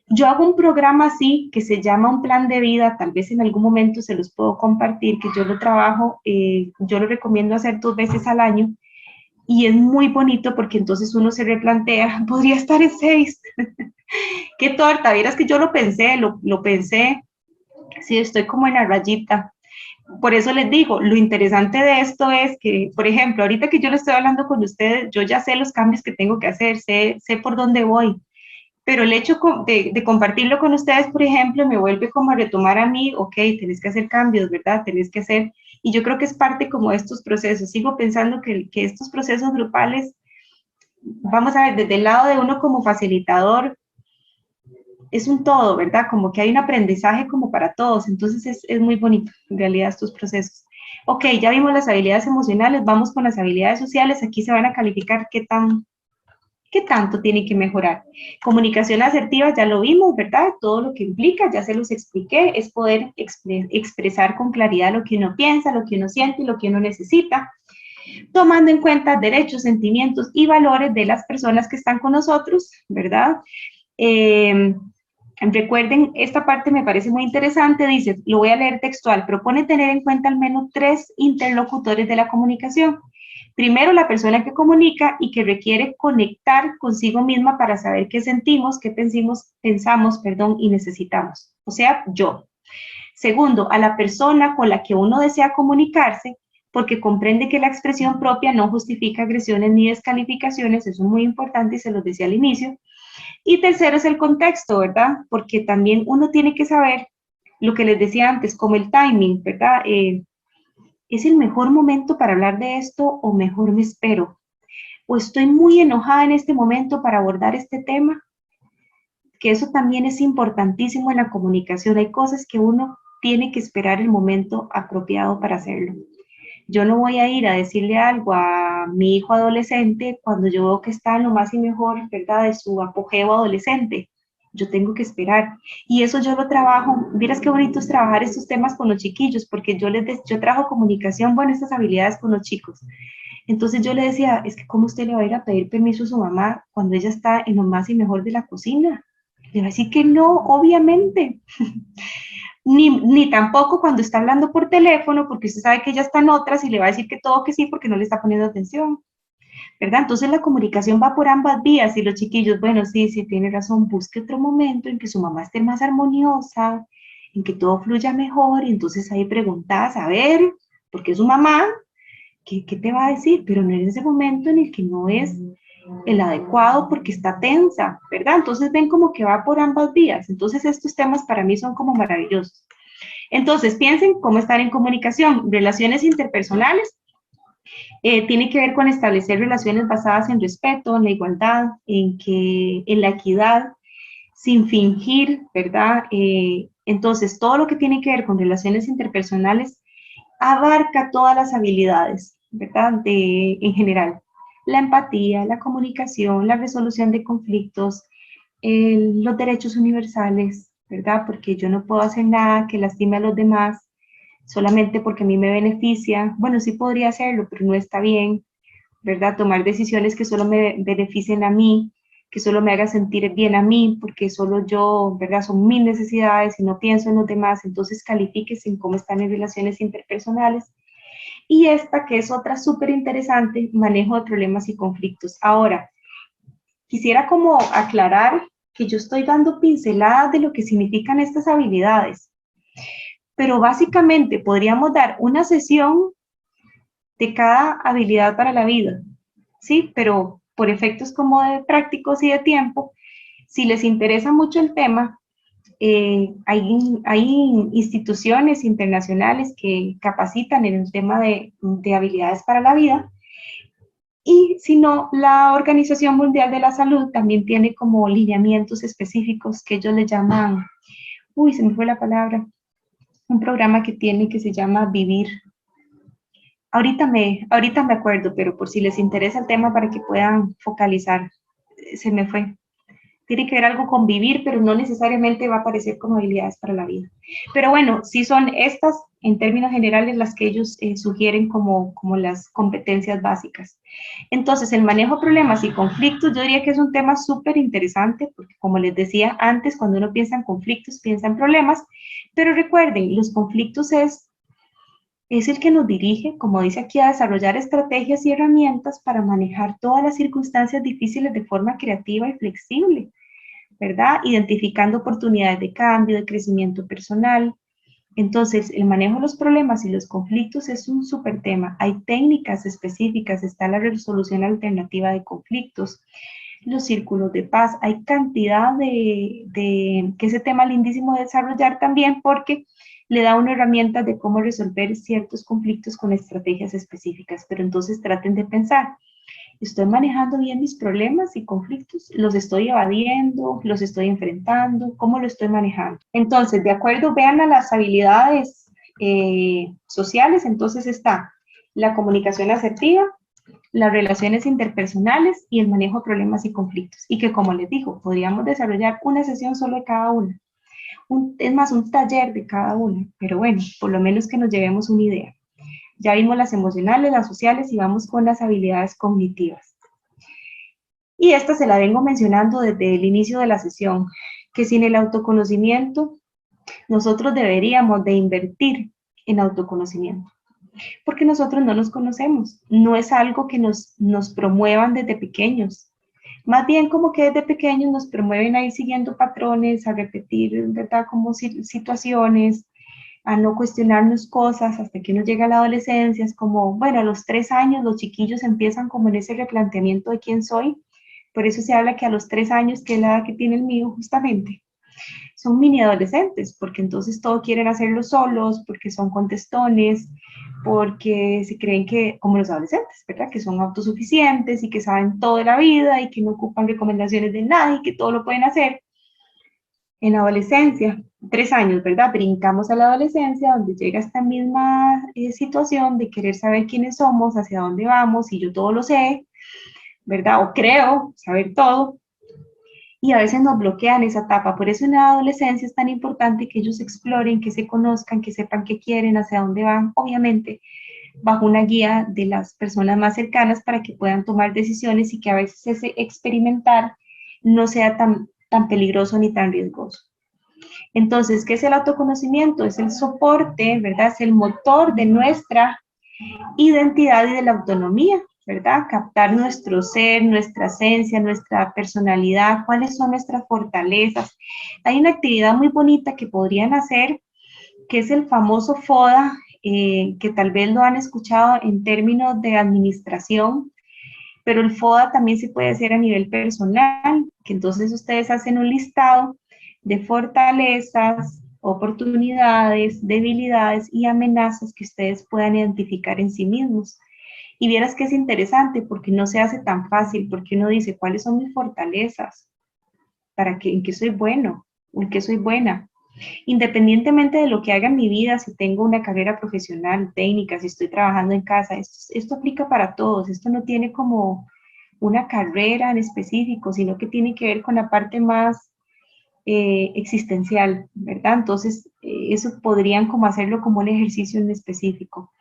yo hago un programa así que se llama un plan de vida, tal vez en algún momento se los puedo compartir, que yo lo trabajo, yo lo recomiendo hacer 2 veces al año y es muy bonito porque entonces uno se replantea, podría estar en 6. Qué torta, vieras que yo lo pensé, sí, estoy como en la rayita. Por eso les digo, lo interesante de esto es que, por ejemplo, ahorita que yo lo estoy hablando con ustedes, yo ya sé los cambios que tengo que hacer, sé por dónde voy, pero el hecho de compartirlo con ustedes, por ejemplo, me vuelve como a retomar a mí, ok, tenés que hacer cambios, ¿verdad? Tenés que hacer, y yo creo que es parte como de estos procesos. Sigo pensando que estos procesos grupales, vamos a ver, desde el lado de uno como facilitador, es un todo, ¿verdad? Como que hay un aprendizaje como para todos, entonces es muy bonito en realidad estos procesos. Ok, ya vimos las habilidades emocionales, vamos con las habilidades sociales, aquí se van a calificar qué tanto tienen que mejorar. Comunicación asertiva, ya lo vimos, ¿verdad? Todo lo que implica, ya se los expliqué, es poder expresar con claridad lo que uno piensa, lo que uno siente y lo que uno necesita, tomando en cuenta derechos, sentimientos y valores de las personas que están con nosotros, ¿verdad? Recuerden, esta parte me parece muy interesante, dice, lo voy a leer textual, propone tener en cuenta al menos 3 interlocutores de la comunicación. Primero, la persona que comunica y que requiere conectar consigo misma para saber qué sentimos, qué pensamos, y necesitamos. O sea, yo. Segundo, a la persona con la que uno desea comunicarse, porque comprende que la expresión propia no justifica agresiones ni descalificaciones, eso es muy importante y se los decía al inicio. Y tercero es el contexto, ¿verdad? Porque también uno tiene que saber lo que les decía antes, como el timing, ¿verdad? ¿Es el mejor momento para hablar de esto o mejor me espero? ¿O estoy muy enojada en este momento para abordar este tema? Que eso también es importantísimo en la comunicación. Hay cosas que uno tiene que esperar el momento apropiado para hacerlo. Yo no voy a ir a decirle algo a mi hijo adolescente cuando yo veo que está en lo más y mejor, ¿verdad?, de su apogeo adolescente. Yo tengo que esperar. Y eso yo lo trabajo. Miras qué bonito es trabajar estos temas con los chiquillos, porque yo trabajo comunicación, bueno, estas habilidades con los chicos. Entonces yo le decía, es que ¿cómo usted le va a ir a pedir permiso a su mamá cuando ella está en lo más y mejor de la cocina? Le va a decir que no, obviamente. Ni tampoco cuando está hablando por teléfono, porque usted sabe que ella está en otras y le va a decir que todo que sí porque no le está poniendo atención, ¿verdad? Entonces la comunicación va por ambas vías y los chiquillos, bueno, sí, sí, tiene razón, busque otro momento en que su mamá esté más armoniosa, en que todo fluya mejor y entonces ahí preguntas, a ver, porque es su mamá, ¿qué te va a decir? Pero no en ese momento en el que no es el adecuado porque está tensa, ¿verdad? Entonces ven como que va por ambas vías. Entonces estos temas para mí son como maravillosos. Entonces piensen cómo estar en comunicación. Relaciones interpersonales tiene que ver con establecer relaciones basadas en respeto, en la igualdad, en la equidad, sin fingir, ¿verdad? Entonces todo lo que tiene que ver con relaciones interpersonales abarca todas las habilidades, ¿verdad? En general, la empatía, la comunicación, la resolución de conflictos, los derechos universales, ¿verdad? Porque yo no puedo hacer nada que lastime a los demás solamente porque a mí me beneficia. Bueno, sí podría hacerlo, pero no está bien, ¿verdad? Tomar decisiones que solo me beneficien a mí, que solo me haga sentir bien a mí, porque solo yo, ¿verdad? Son mis necesidades y no pienso en los demás, entonces califíquese en cómo están en relaciones interpersonales. Y esta, que es otra súper interesante, manejo de problemas y conflictos. Ahora, quisiera como aclarar que yo estoy dando pinceladas de lo que significan estas habilidades, pero básicamente podríamos dar una sesión de cada habilidad para la vida, ¿sí? Pero por efectos como de prácticos y de tiempo, si les interesa mucho el tema, hay instituciones internacionales que capacitan en el tema de habilidades para la vida, y si no, la Organización Mundial de la Salud también tiene como lineamientos específicos que ellos le llaman, uy, se me fue la palabra, un programa que tiene que se llama Vivir. Ahorita me acuerdo, pero por si les interesa el tema para que puedan focalizar, se me fue. Tiene que ver algo con vivir, pero no necesariamente va a aparecer como habilidades para la vida. Pero bueno, sí son estas, en términos generales, las que ellos sugieren como las competencias básicas. Entonces, el manejo de problemas y conflictos, yo diría que es un tema súper interesante, porque como les decía antes, cuando uno piensa en conflictos, piensa en problemas, pero recuerden, los conflictos es el que nos dirige, como dice aquí, a desarrollar estrategias y herramientas para manejar todas las circunstancias difíciles de forma creativa y flexible, ¿verdad? Identificando oportunidades de cambio, de crecimiento personal, Entonces, el manejo de los problemas y los conflictos es un súper tema. Hay técnicas específicas, está la resolución alternativa de conflictos, los círculos de paz, hay cantidad que ese tema lindísimo de desarrollar también porque le da una herramienta de cómo resolver ciertos conflictos con estrategias específicas, pero entonces traten de pensar, ¿estoy manejando bien mis problemas y conflictos? ¿Los estoy evadiendo? ¿Los estoy enfrentando? ¿Cómo lo estoy manejando? Entonces, de acuerdo, vean a las habilidades sociales, entonces está la comunicación asertiva, las relaciones interpersonales y el manejo de problemas y conflictos. Y que, como les digo, podríamos desarrollar una sesión solo de cada una. Es más, un taller de cada una. Pero bueno, por lo menos que nos llevemos una idea. Ya vimos las emocionales, las sociales y vamos con las habilidades cognitivas. Y esta se la vengo mencionando desde el inicio de la sesión, que sin el autoconocimiento, nosotros deberíamos de invertir en autoconocimiento, porque nosotros no nos conocemos, no es algo que nos promuevan desde pequeños, más bien como que desde pequeños nos promueven a ir siguiendo patrones, a repetir, ¿verdad? Como situaciones, a no cuestionarnos cosas hasta que uno llega a la adolescencia, es como, bueno, a los 3 años los chiquillos empiezan como en ese replanteamiento de quién soy, por eso se habla que a los 3 años, que es la edad que tiene el mío justamente, son mini adolescentes, porque entonces todo quieren hacerlo solos, porque son contestones, porque se creen que, como los adolescentes, ¿verdad? Que son autosuficientes y que saben todo de la vida y que no ocupan recomendaciones de nadie y que todo lo pueden hacer. En la adolescencia, 3 años, ¿verdad? Brincamos a la adolescencia, donde llega esta misma situación de querer saber quiénes somos, hacia dónde vamos, y yo todo lo sé, ¿verdad? O creo saber todo, y a veces nos bloquean esa etapa. Por eso en la adolescencia es tan importante que ellos exploren, que se conozcan, que sepan qué quieren, hacia dónde van, obviamente bajo una guía de las personas más cercanas para que puedan tomar decisiones y que a veces ese experimentar no sea tan peligroso ni tan riesgoso. Entonces, ¿qué es el autoconocimiento? Es el soporte, ¿verdad? Es el motor de nuestra identidad y de la autonomía, ¿verdad? Captar nuestro ser, nuestra esencia, nuestra personalidad, cuáles son nuestras fortalezas. Hay una actividad muy bonita que podrían hacer, que es el famoso FODA, que tal vez lo han escuchado en términos de administración, pero el FODA también se puede hacer a nivel personal, que entonces ustedes hacen un listado de fortalezas, oportunidades, debilidades y amenazas que ustedes puedan identificar en sí mismos. Y vieras que es interesante porque no se hace tan fácil, porque uno dice, ¿cuáles son mis fortalezas? ¿En qué soy bueno? ¿En qué soy buena? Independientemente de lo que haga en mi vida, si tengo una carrera profesional, técnica, si estoy trabajando en casa, esto aplica para todos, esto no tiene como una carrera en específico, sino que tiene que ver con la parte más existencial, ¿verdad? Entonces, eso podrían como hacerlo como un ejercicio en específico.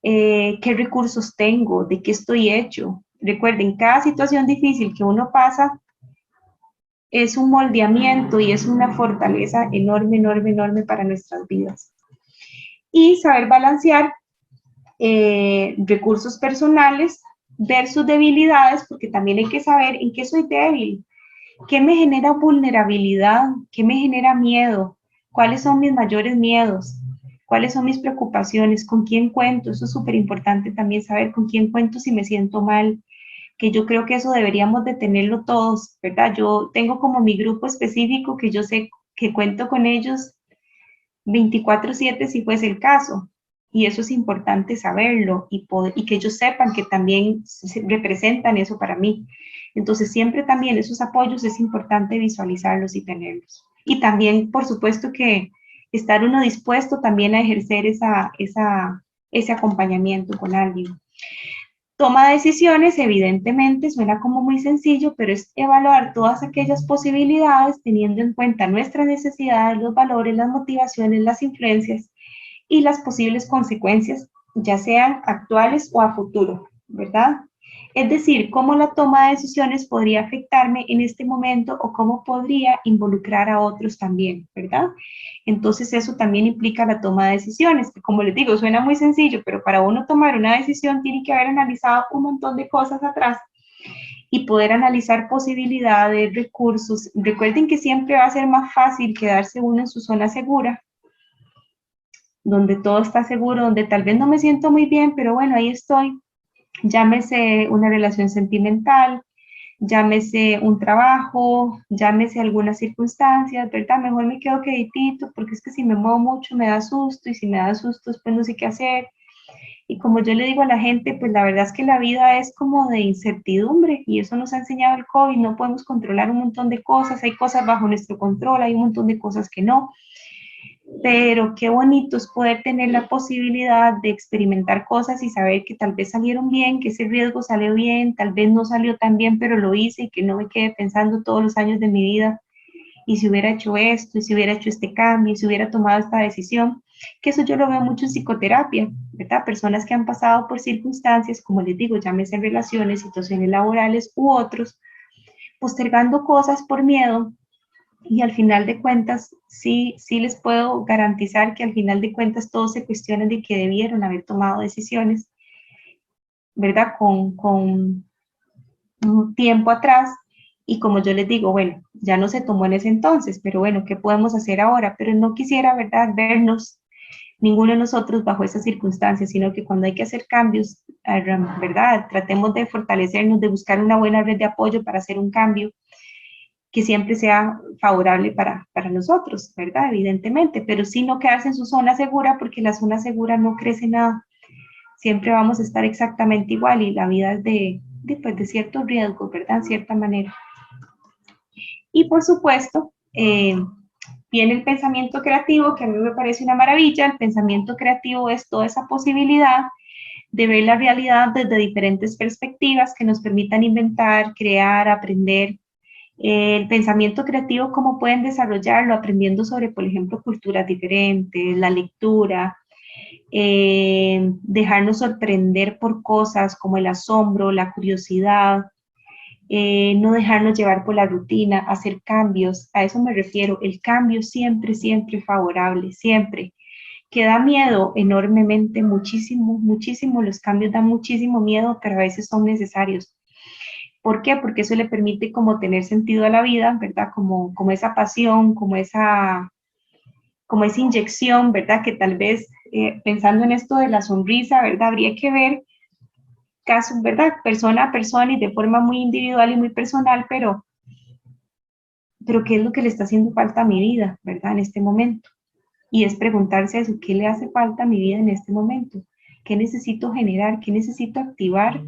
¿Qué recursos tengo? ¿De qué estoy hecho? Recuerden, cada situación difícil que uno pasa es un moldeamiento y es una fortaleza enorme, enorme, enorme para nuestras vidas. Y saber balancear recursos personales versus debilidades, porque también hay que saber en qué soy débil, qué me genera vulnerabilidad, qué me genera miedo, cuáles son mis mayores miedos, cuáles son mis preocupaciones, con quién cuento. Eso es súper importante también saber con quién cuento si me siento mal, que yo creo que eso deberíamos de tenerlo todos, ¿verdad? Yo tengo como mi grupo específico que yo sé que cuento con ellos 24/7 si fuese el caso. Y eso es importante saberlo y que ellos sepan que también representan eso para mí. Entonces, siempre también esos apoyos es importante visualizarlos y tenerlos. Y también, por supuesto, que estar uno dispuesto también a ejercer ese acompañamiento con alguien. Toma de decisiones, evidentemente, suena como muy sencillo, pero es evaluar todas aquellas posibilidades teniendo en cuenta nuestras necesidades, los valores, las motivaciones, las influencias y las posibles consecuencias, ya sean actuales o a futuro, ¿verdad? Es decir, cómo la toma de decisiones podría afectarme en este momento o cómo podría involucrar a otros también, ¿verdad? Entonces eso también implica la toma de decisiones, que como les digo, suena muy sencillo, pero para uno tomar una decisión tiene que haber analizado un montón de cosas atrás y poder analizar posibilidades, recursos. Recuerden que siempre va a ser más fácil quedarse uno en su zona segura donde todo está seguro, donde tal vez no me siento muy bien, pero bueno, ahí estoy. Llámese una relación sentimental, llámese un trabajo, llámese algunas circunstancias, ¿verdad? Mejor me quedo quietito porque es que si me muevo mucho me da susto y si me da susto después no sé qué hacer. Y como yo le digo a la gente, pues la verdad es que la vida es como de incertidumbre y eso nos ha enseñado el COVID, no podemos controlar un montón de cosas, hay cosas bajo nuestro control, hay un montón de cosas que no, pero qué bonito es poder tener la posibilidad de experimentar cosas y saber que tal vez salieron bien, que ese riesgo salió bien, tal vez no salió tan bien, pero lo hice y que no me quede pensando todos los años de mi vida, y si hubiera hecho esto, y si hubiera hecho este cambio, y si hubiera tomado esta decisión, que eso yo lo veo mucho en psicoterapia, ¿verdad? Personas que han pasado por circunstancias, como les digo, llámese relaciones, situaciones laborales u otros, postergando cosas por miedo, y al final de cuentas, sí les puedo garantizar que al final de cuentas todos se cuestionan de que debieron haber tomado decisiones, ¿verdad? Con un tiempo atrás, y como yo les digo, bueno, ya no se tomó en ese entonces, pero bueno, ¿qué podemos hacer ahora? Pero no quisiera, ¿verdad?, vernos ninguno de nosotros bajo esas circunstancias, sino que cuando hay que hacer cambios, ¿verdad? Tratemos de fortalecernos, de buscar una buena red de apoyo para hacer un cambio que siempre sea favorable para nosotros, ¿verdad? Evidentemente, pero sí no quedarse en su zona segura, porque la zona segura no crece nada. Siempre vamos a estar exactamente igual y la vida es pues, de cierto riesgo, ¿verdad? En cierta manera. Y por supuesto, viene el pensamiento creativo, que a mí me parece una maravilla. El pensamiento creativo es toda esa posibilidad de ver la realidad desde diferentes perspectivas que nos permitan inventar, crear, aprender. El pensamiento creativo, ¿cómo pueden desarrollarlo? Aprendiendo sobre, por ejemplo, culturas diferentes, la lectura, dejarnos sorprender por cosas como el asombro, la curiosidad, no dejarnos llevar por la rutina, hacer cambios, a eso me refiero, el cambio siempre, siempre favorable, siempre. Que da miedo enormemente, muchísimo, muchísimo, los cambios dan muchísimo miedo, pero a veces son necesarios. ¿Por qué? Porque eso le permite como tener sentido a la vida, ¿verdad? Como esa pasión, como esa inyección, ¿verdad? Que tal vez pensando en esto de la sonrisa, ¿verdad? Habría que ver casos, ¿verdad? Persona a persona y de forma muy individual y muy personal, pero ¿qué es lo que le está haciendo falta a mi vida, ¿verdad? En este momento. Y es preguntarse eso, ¿qué le hace falta a mi vida en este momento? ¿Qué necesito generar? ¿Qué necesito activar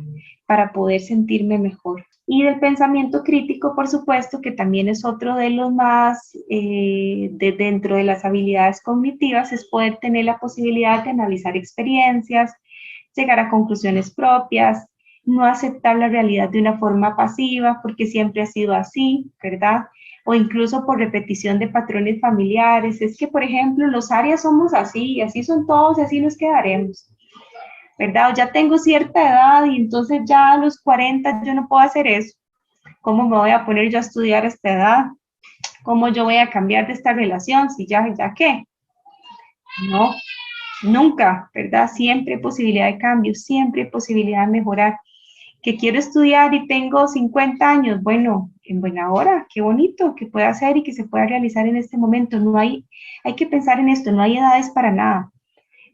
para poder sentirme mejor? Y del pensamiento crítico, por supuesto, que también es otro de los más, dentro de las habilidades cognitivas, es poder tener la posibilidad de analizar experiencias, llegar a conclusiones propias, no aceptar la realidad de una forma pasiva, porque siempre ha sido así, ¿verdad? O incluso por repetición de patrones familiares. Es que, por ejemplo, los Arias somos así, y así son todos, y así nos quedaremos, ¿verdad? O ya tengo cierta edad y entonces ya a los 40 yo no puedo hacer eso. ¿Cómo me voy a poner yo a estudiar a esta edad? ¿Cómo yo voy a cambiar de esta relación? Si ya qué. No, nunca, ¿verdad? Siempre hay posibilidad de cambio, siempre hay posibilidad de mejorar. Que quiero estudiar y tengo 50 años, bueno, en buena hora, qué bonito, que pueda hacer y que se pueda realizar en este momento. No hay que pensar en esto, no hay edades para nada.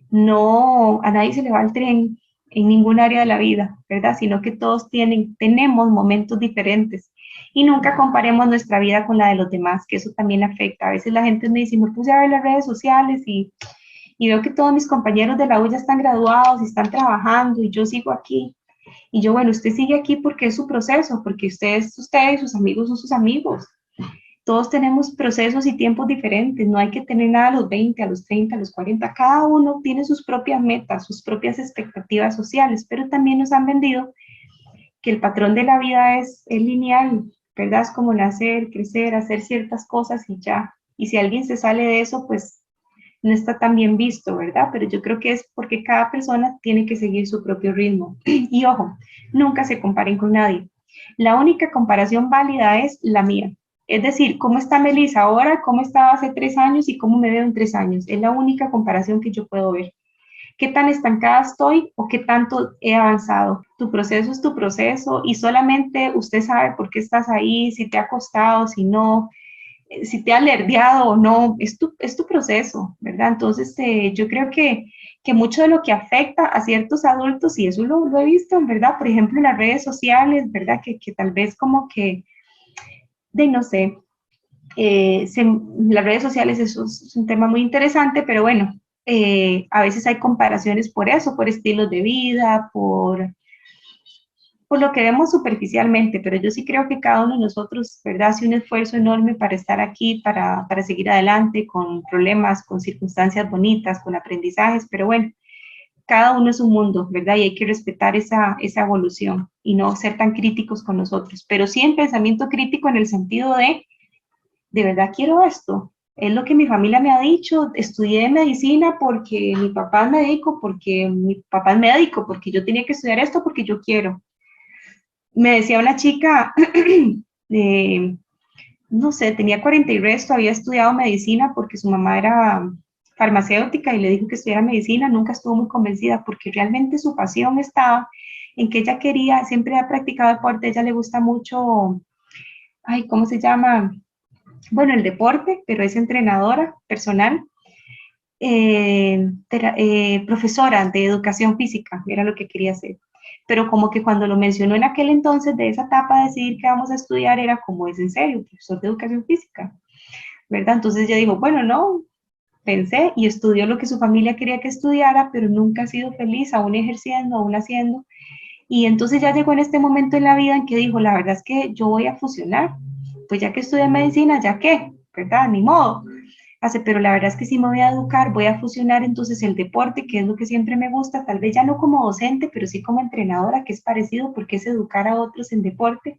No, a nadie se le va el tren en ningún área de la vida, ¿verdad? Sino que todos tenemos momentos diferentes y nunca comparemos nuestra vida con la de los demás, que eso también afecta. A veces la gente me dice, me puse a ver las redes sociales y veo que todos mis compañeros de la U ya están graduados y están trabajando y yo sigo aquí. Y yo, bueno, usted sigue aquí porque es su proceso, porque usted y sus amigos son sus amigos. Todos tenemos procesos y tiempos diferentes, no hay que tener nada a los 20, a los 30, a los 40, cada uno tiene sus propias metas, sus propias expectativas sociales, pero también nos han vendido que el patrón de la vida es lineal, ¿verdad? Es como nacer, crecer, hacer ciertas cosas y ya. Y si alguien se sale de eso, pues no está tan bien visto, ¿verdad? Pero yo creo que es porque cada persona tiene que seguir su propio ritmo. Y ojo, nunca se comparen con nadie. La única comparación válida es la mía. Es decir, ¿cómo está Melissa ahora? ¿Cómo estaba hace 3 años? ¿Y cómo me veo en 3 años? Es la única comparación que yo puedo ver. ¿Qué tan estancada estoy o qué tanto he avanzado? Tu proceso es tu proceso y solamente usted sabe por qué estás ahí, si te ha costado, si no. si te ha alerdeado o no, es tu proceso, ¿verdad? Entonces, yo creo que mucho de lo que afecta a ciertos adultos, y eso lo he visto, ¿verdad? Por ejemplo, en las redes sociales, ¿verdad? Que tal vez como que, de no sé, las redes sociales eso es un tema muy interesante, pero bueno, a veces hay comparaciones por eso, por estilos de vida, por lo que vemos superficialmente, pero yo sí creo que cada uno de nosotros, ¿verdad?, hace un esfuerzo enorme para estar aquí, para seguir adelante con problemas, con circunstancias bonitas, con aprendizajes, pero bueno, cada uno es un mundo, ¿verdad? Y hay que respetar esa evolución y no ser tan críticos con nosotros, pero sí en pensamiento crítico en el sentido de verdad quiero esto. Es lo que mi familia me ha dicho, estudié medicina porque mi papá es médico, porque mi papá es médico, porque yo tenía que estudiar esto porque yo quiero. Me decía una chica, eh, no sé, tenía 40 y resto, había estudiado medicina porque su mamá era farmacéutica y le dijo que estudiara medicina, nunca estuvo muy convencida porque realmente su pasión estaba en que ella quería, siempre ha practicado deporte, a ella le gusta mucho, ay, ¿cómo se llama? Bueno, el deporte, pero es entrenadora personal, profesora de educación física, era lo que quería hacer. Pero como que cuando lo mencionó en aquel entonces de esa etapa de decidir qué vamos a estudiar, era como, es en serio, profesor de educación física, ¿verdad? Entonces ella dijo, bueno, no, pensé y estudió lo que su familia quería que estudiara, pero nunca ha sido feliz, aún ejerciendo, aún haciendo. Y entonces ya llegó en este momento en la vida en que dijo, la verdad es que yo voy a fusionar, pues ya que estudié medicina, ya qué, ¿verdad? Ni modo. Hace, pero la verdad es que sí me voy a educar, voy a fusionar entonces el deporte, que es lo que siempre me gusta, tal vez ya no como docente, pero sí como entrenadora, que es parecido porque es educar a otros en deporte.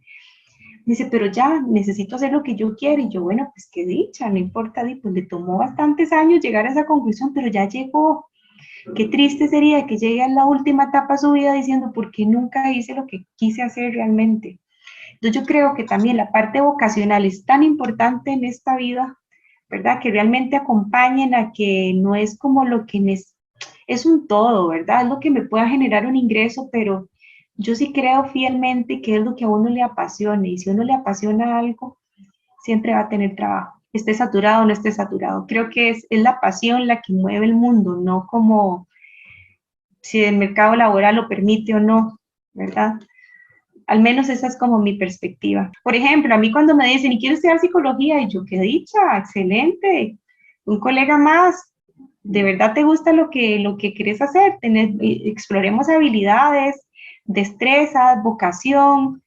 Dice, pero ya necesito hacer lo que yo quiero. Y yo, bueno, pues qué dicha, no importa, pues le tomó bastantes años llegar a esa conclusión, pero ya llegó. Qué triste sería que llegue a la última etapa de su vida diciendo, ¿por qué nunca hice lo que quise hacer realmente? Entonces yo creo que también la parte vocacional es tan importante en esta vida, ¿verdad? Que realmente acompañen a que no es como lo que es un todo, ¿verdad? Es lo que me pueda generar un ingreso, pero yo sí creo fielmente que es lo que a uno le apasione y si a uno le apasiona algo, siempre va a tener trabajo, esté saturado o no esté saturado. Creo que es la pasión la que mueve el mundo, no como si el mercado laboral lo permite o no, ¿verdad? Al menos esa es como mi perspectiva. Por ejemplo, a mí cuando me dicen, ¿y quieres estudiar psicología? Y yo, qué dicha, excelente, un colega más, ¿de verdad te gusta lo que quieres hacer? Exploremos habilidades, destrezas, vocación,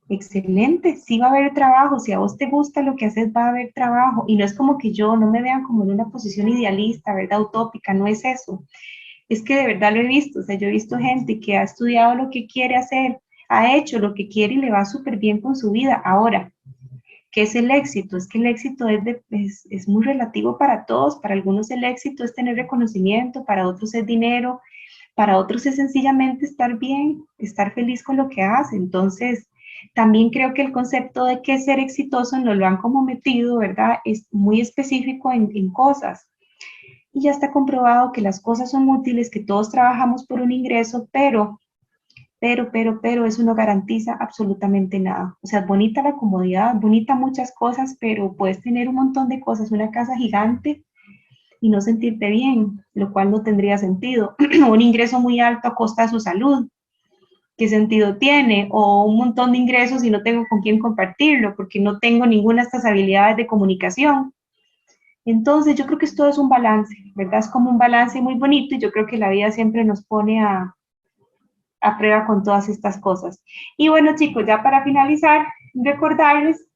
excelente, sí va a haber trabajo, si a vos te gusta lo que haces, va a haber trabajo. Y no es como que yo, no me vean como en una posición idealista, ¿verdad? Utópica, no es eso. Es que de verdad lo he visto, o sea, yo he visto gente que ha estudiado lo que quiere hacer, ha hecho lo que quiere y le va súper bien con su vida. Ahora, ¿qué es el éxito? Es que el éxito es muy relativo para todos. Para algunos el éxito es tener reconocimiento, para otros es dinero, para otros es sencillamente estar bien, estar feliz con lo que hace. Entonces, también creo que el concepto de qué es ser exitoso no lo han como metido, ¿verdad? Es muy específico en cosas. Y ya está comprobado que las cosas son útiles, que todos trabajamos por un ingreso, pero eso no garantiza absolutamente nada. O sea, es bonita la comodidad, bonita muchas cosas, pero puedes tener un montón de cosas, una casa gigante y no sentirte bien, lo cual no tendría sentido. Un ingreso muy alto a costa de su salud, ¿qué sentido tiene? O un montón de ingresos y no tengo con quién compartirlo, porque no tengo ninguna de estas habilidades de comunicación. Entonces, yo creo que esto es un balance, ¿verdad? Es como un balance muy bonito y yo creo que la vida siempre nos pone a prueba con todas estas cosas. Y bueno, chicos, ya para finalizar, recordarles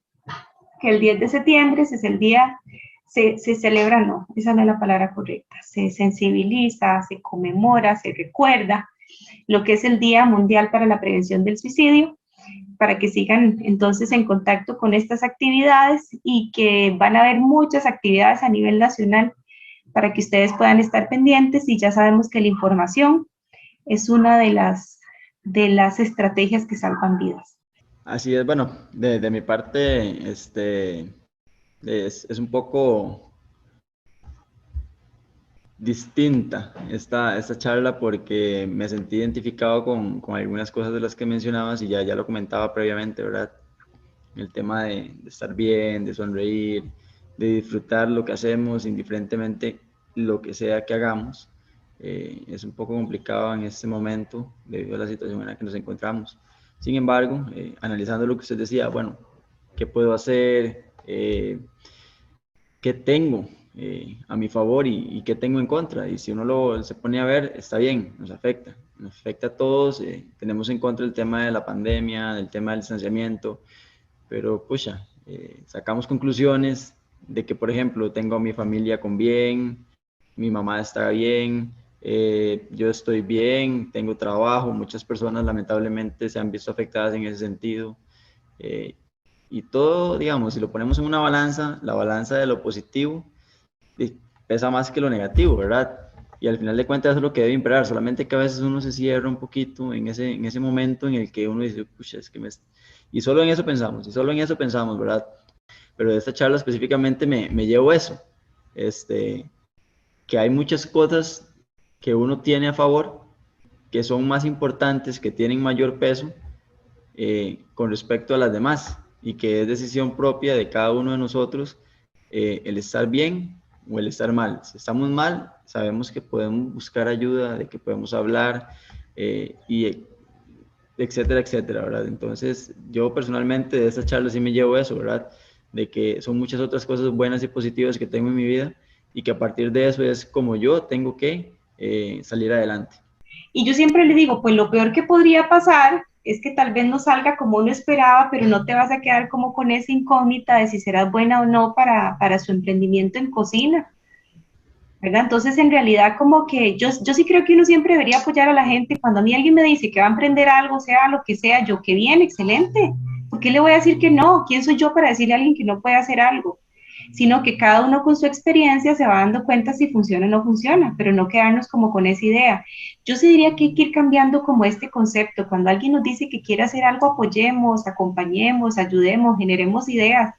que el 10 de septiembre es el día, se celebra, no, esa no es la palabra correcta, se sensibiliza, se conmemora, se recuerda lo que es el Día Mundial para la Prevención del Suicidio, para que sigan entonces en contacto con estas actividades y que van a haber muchas actividades a nivel nacional para que ustedes puedan estar pendientes y ya sabemos que la información es una de las estrategias que salvan vidas. Así es, bueno, de mi parte, es un poco distinta esta charla porque me sentí identificado con algunas cosas de las que mencionabas y ya lo comentaba previamente, ¿verdad? El tema de estar bien, de sonreír, disfrutar lo que hacemos, indiferentemente lo que sea que hagamos. Es un poco complicado en este momento debido a la situación en la que nos encontramos. Sin embargo, analizando lo que usted decía, bueno, ¿qué puedo hacer? ¿Qué tengo a mi favor y qué tengo en contra? Y si uno se pone a ver, está bien, nos afecta a todos. Tenemos en contra el tema de la pandemia, el tema del distanciamiento, pero pucha, sacamos conclusiones de que, por ejemplo, tengo a mi familia con bien, mi mamá está bien, yo estoy bien, tengo trabajo. Muchas personas lamentablemente se han visto afectadas en ese sentido. eh, y todo, digamos, si lo ponemos en una balanza, la balanza de lo positivo pesa más que lo negativo, ¿verdad? Y al final de cuentas eso es lo que debe imperar, solamente que a veces uno se cierra un poquito en ese momento en el que uno dice, pucha, es que me... Y solo en eso pensamos, ¿verdad? Pero de esta charla específicamente me llevo eso, que hay muchas cosas que uno tiene a favor, que son más importantes, que tienen mayor peso con respecto a las demás, y que es decisión propia de cada uno de nosotros el estar bien o el estar mal. Si estamos mal, sabemos que podemos buscar ayuda, de que podemos hablar, y etcétera, etcétera, ¿verdad? Entonces, yo personalmente de esta charla sí me llevo eso, ¿verdad? De que son muchas otras cosas buenas y positivas que tengo en mi vida, y que a partir de eso es como yo tengo que salir adelante. Y yo siempre le digo, pues lo peor que podría pasar es que tal vez no salga como uno esperaba, pero no te vas a quedar como con esa incógnita de si serás buena o no para su emprendimiento en cocina, ¿verdad? Entonces, en realidad, como que yo sí creo que uno siempre debería apoyar a la gente. Cuando a mí alguien me dice que va a emprender algo, sea lo que sea, yo, qué bien, excelente. ¿Por qué le voy a decir que no? ¿Quién soy yo para decirle a alguien que no puede hacer algo? Sino que cada uno con su experiencia se va dando cuenta si funciona o no funciona, pero no quedarnos como con esa idea. Yo sí diría que hay que ir cambiando como este concepto. Cuando alguien nos dice que quiere hacer algo, apoyemos, acompañemos, ayudemos, generemos ideas.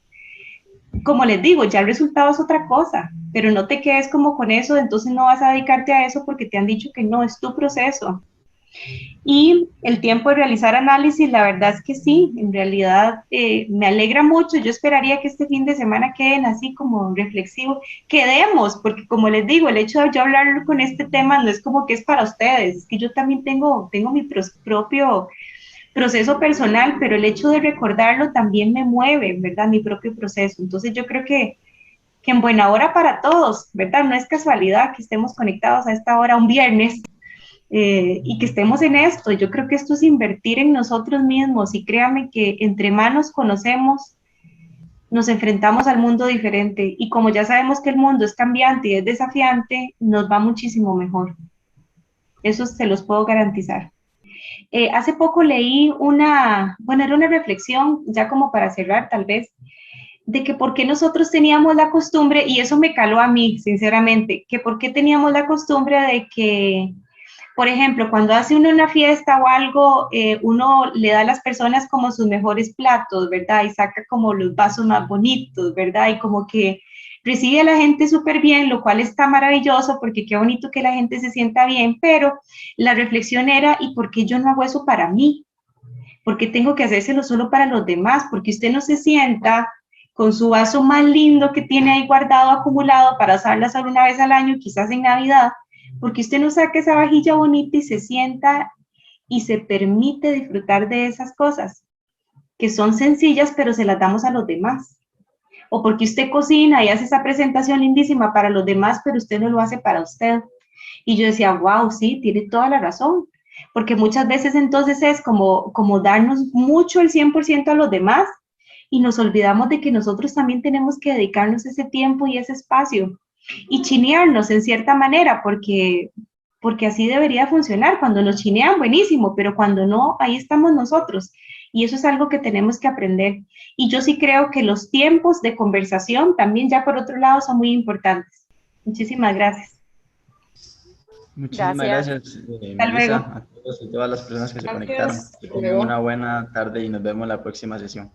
Como les digo, ya el resultado es otra cosa, pero no te quedes como con eso, entonces no vas a dedicarte a eso porque te han dicho que no, es tu proceso. Y el tiempo de realizar análisis, la verdad es que sí, en realidad me alegra mucho. Yo esperaría que este fin de semana queden así como reflexivo, quedemos, porque como les digo, el hecho de yo hablar con este tema no es como que es para ustedes, es que yo también tengo mi propio proceso personal, pero el hecho de recordarlo también me mueve, ¿verdad? Mi propio proceso. Entonces yo creo que en buena hora para todos, ¿verdad? No es casualidad que estemos conectados a esta hora un viernes y que estemos en esto. Yo creo que esto es invertir en nosotros mismos y créame que entre manos conocemos, nos enfrentamos al mundo diferente y como ya sabemos que el mundo es cambiante y es desafiante, nos va muchísimo mejor. Eso se los puedo garantizar. Hace poco leí bueno, era una reflexión, ya como para cerrar tal vez, de que por qué nosotros teníamos la costumbre, y eso me caló a mí, sinceramente, que por qué teníamos la costumbre de que, por ejemplo, cuando hace uno una fiesta o algo, uno le da a las personas como sus mejores platos, ¿verdad? Y saca como los vasos más bonitos, ¿verdad? Y como que recibe a la gente súper bien, lo cual está maravilloso porque qué bonito que la gente se sienta bien, pero la reflexión era, ¿y por qué yo no hago eso para mí? ¿Por qué tengo que hacérselo solo para los demás? Porque usted no se sienta con su vaso más lindo que tiene ahí guardado, acumulado, para usarla solo una vez al año, quizás en Navidad, porque usted no saca esa vajilla bonita y se sienta y se permite disfrutar de esas cosas, que son sencillas, pero se las damos a los demás. O porque usted cocina y hace esa presentación lindísima para los demás, pero usted no lo hace para usted. Y yo decía, wow, sí, tiene toda la razón. Porque muchas veces entonces es como darnos mucho el 100% a los demás y nos olvidamos de que nosotros también tenemos que dedicarnos ese tiempo y ese espacio y chinearnos en cierta manera, porque así debería funcionar. Cuando nos chinean, buenísimo, pero cuando no, ahí estamos nosotros. Y eso es algo que tenemos que aprender. Y yo sí creo que los tiempos de conversación también ya por otro lado son muy importantes. Muchísimas gracias. Muchísimas Gracias. gracias, Hasta Melissa, luego. a todos y todas las personas que se conectaron. Gracias. Que Hasta tengan luego. una buena tarde y nos vemos en la próxima sesión.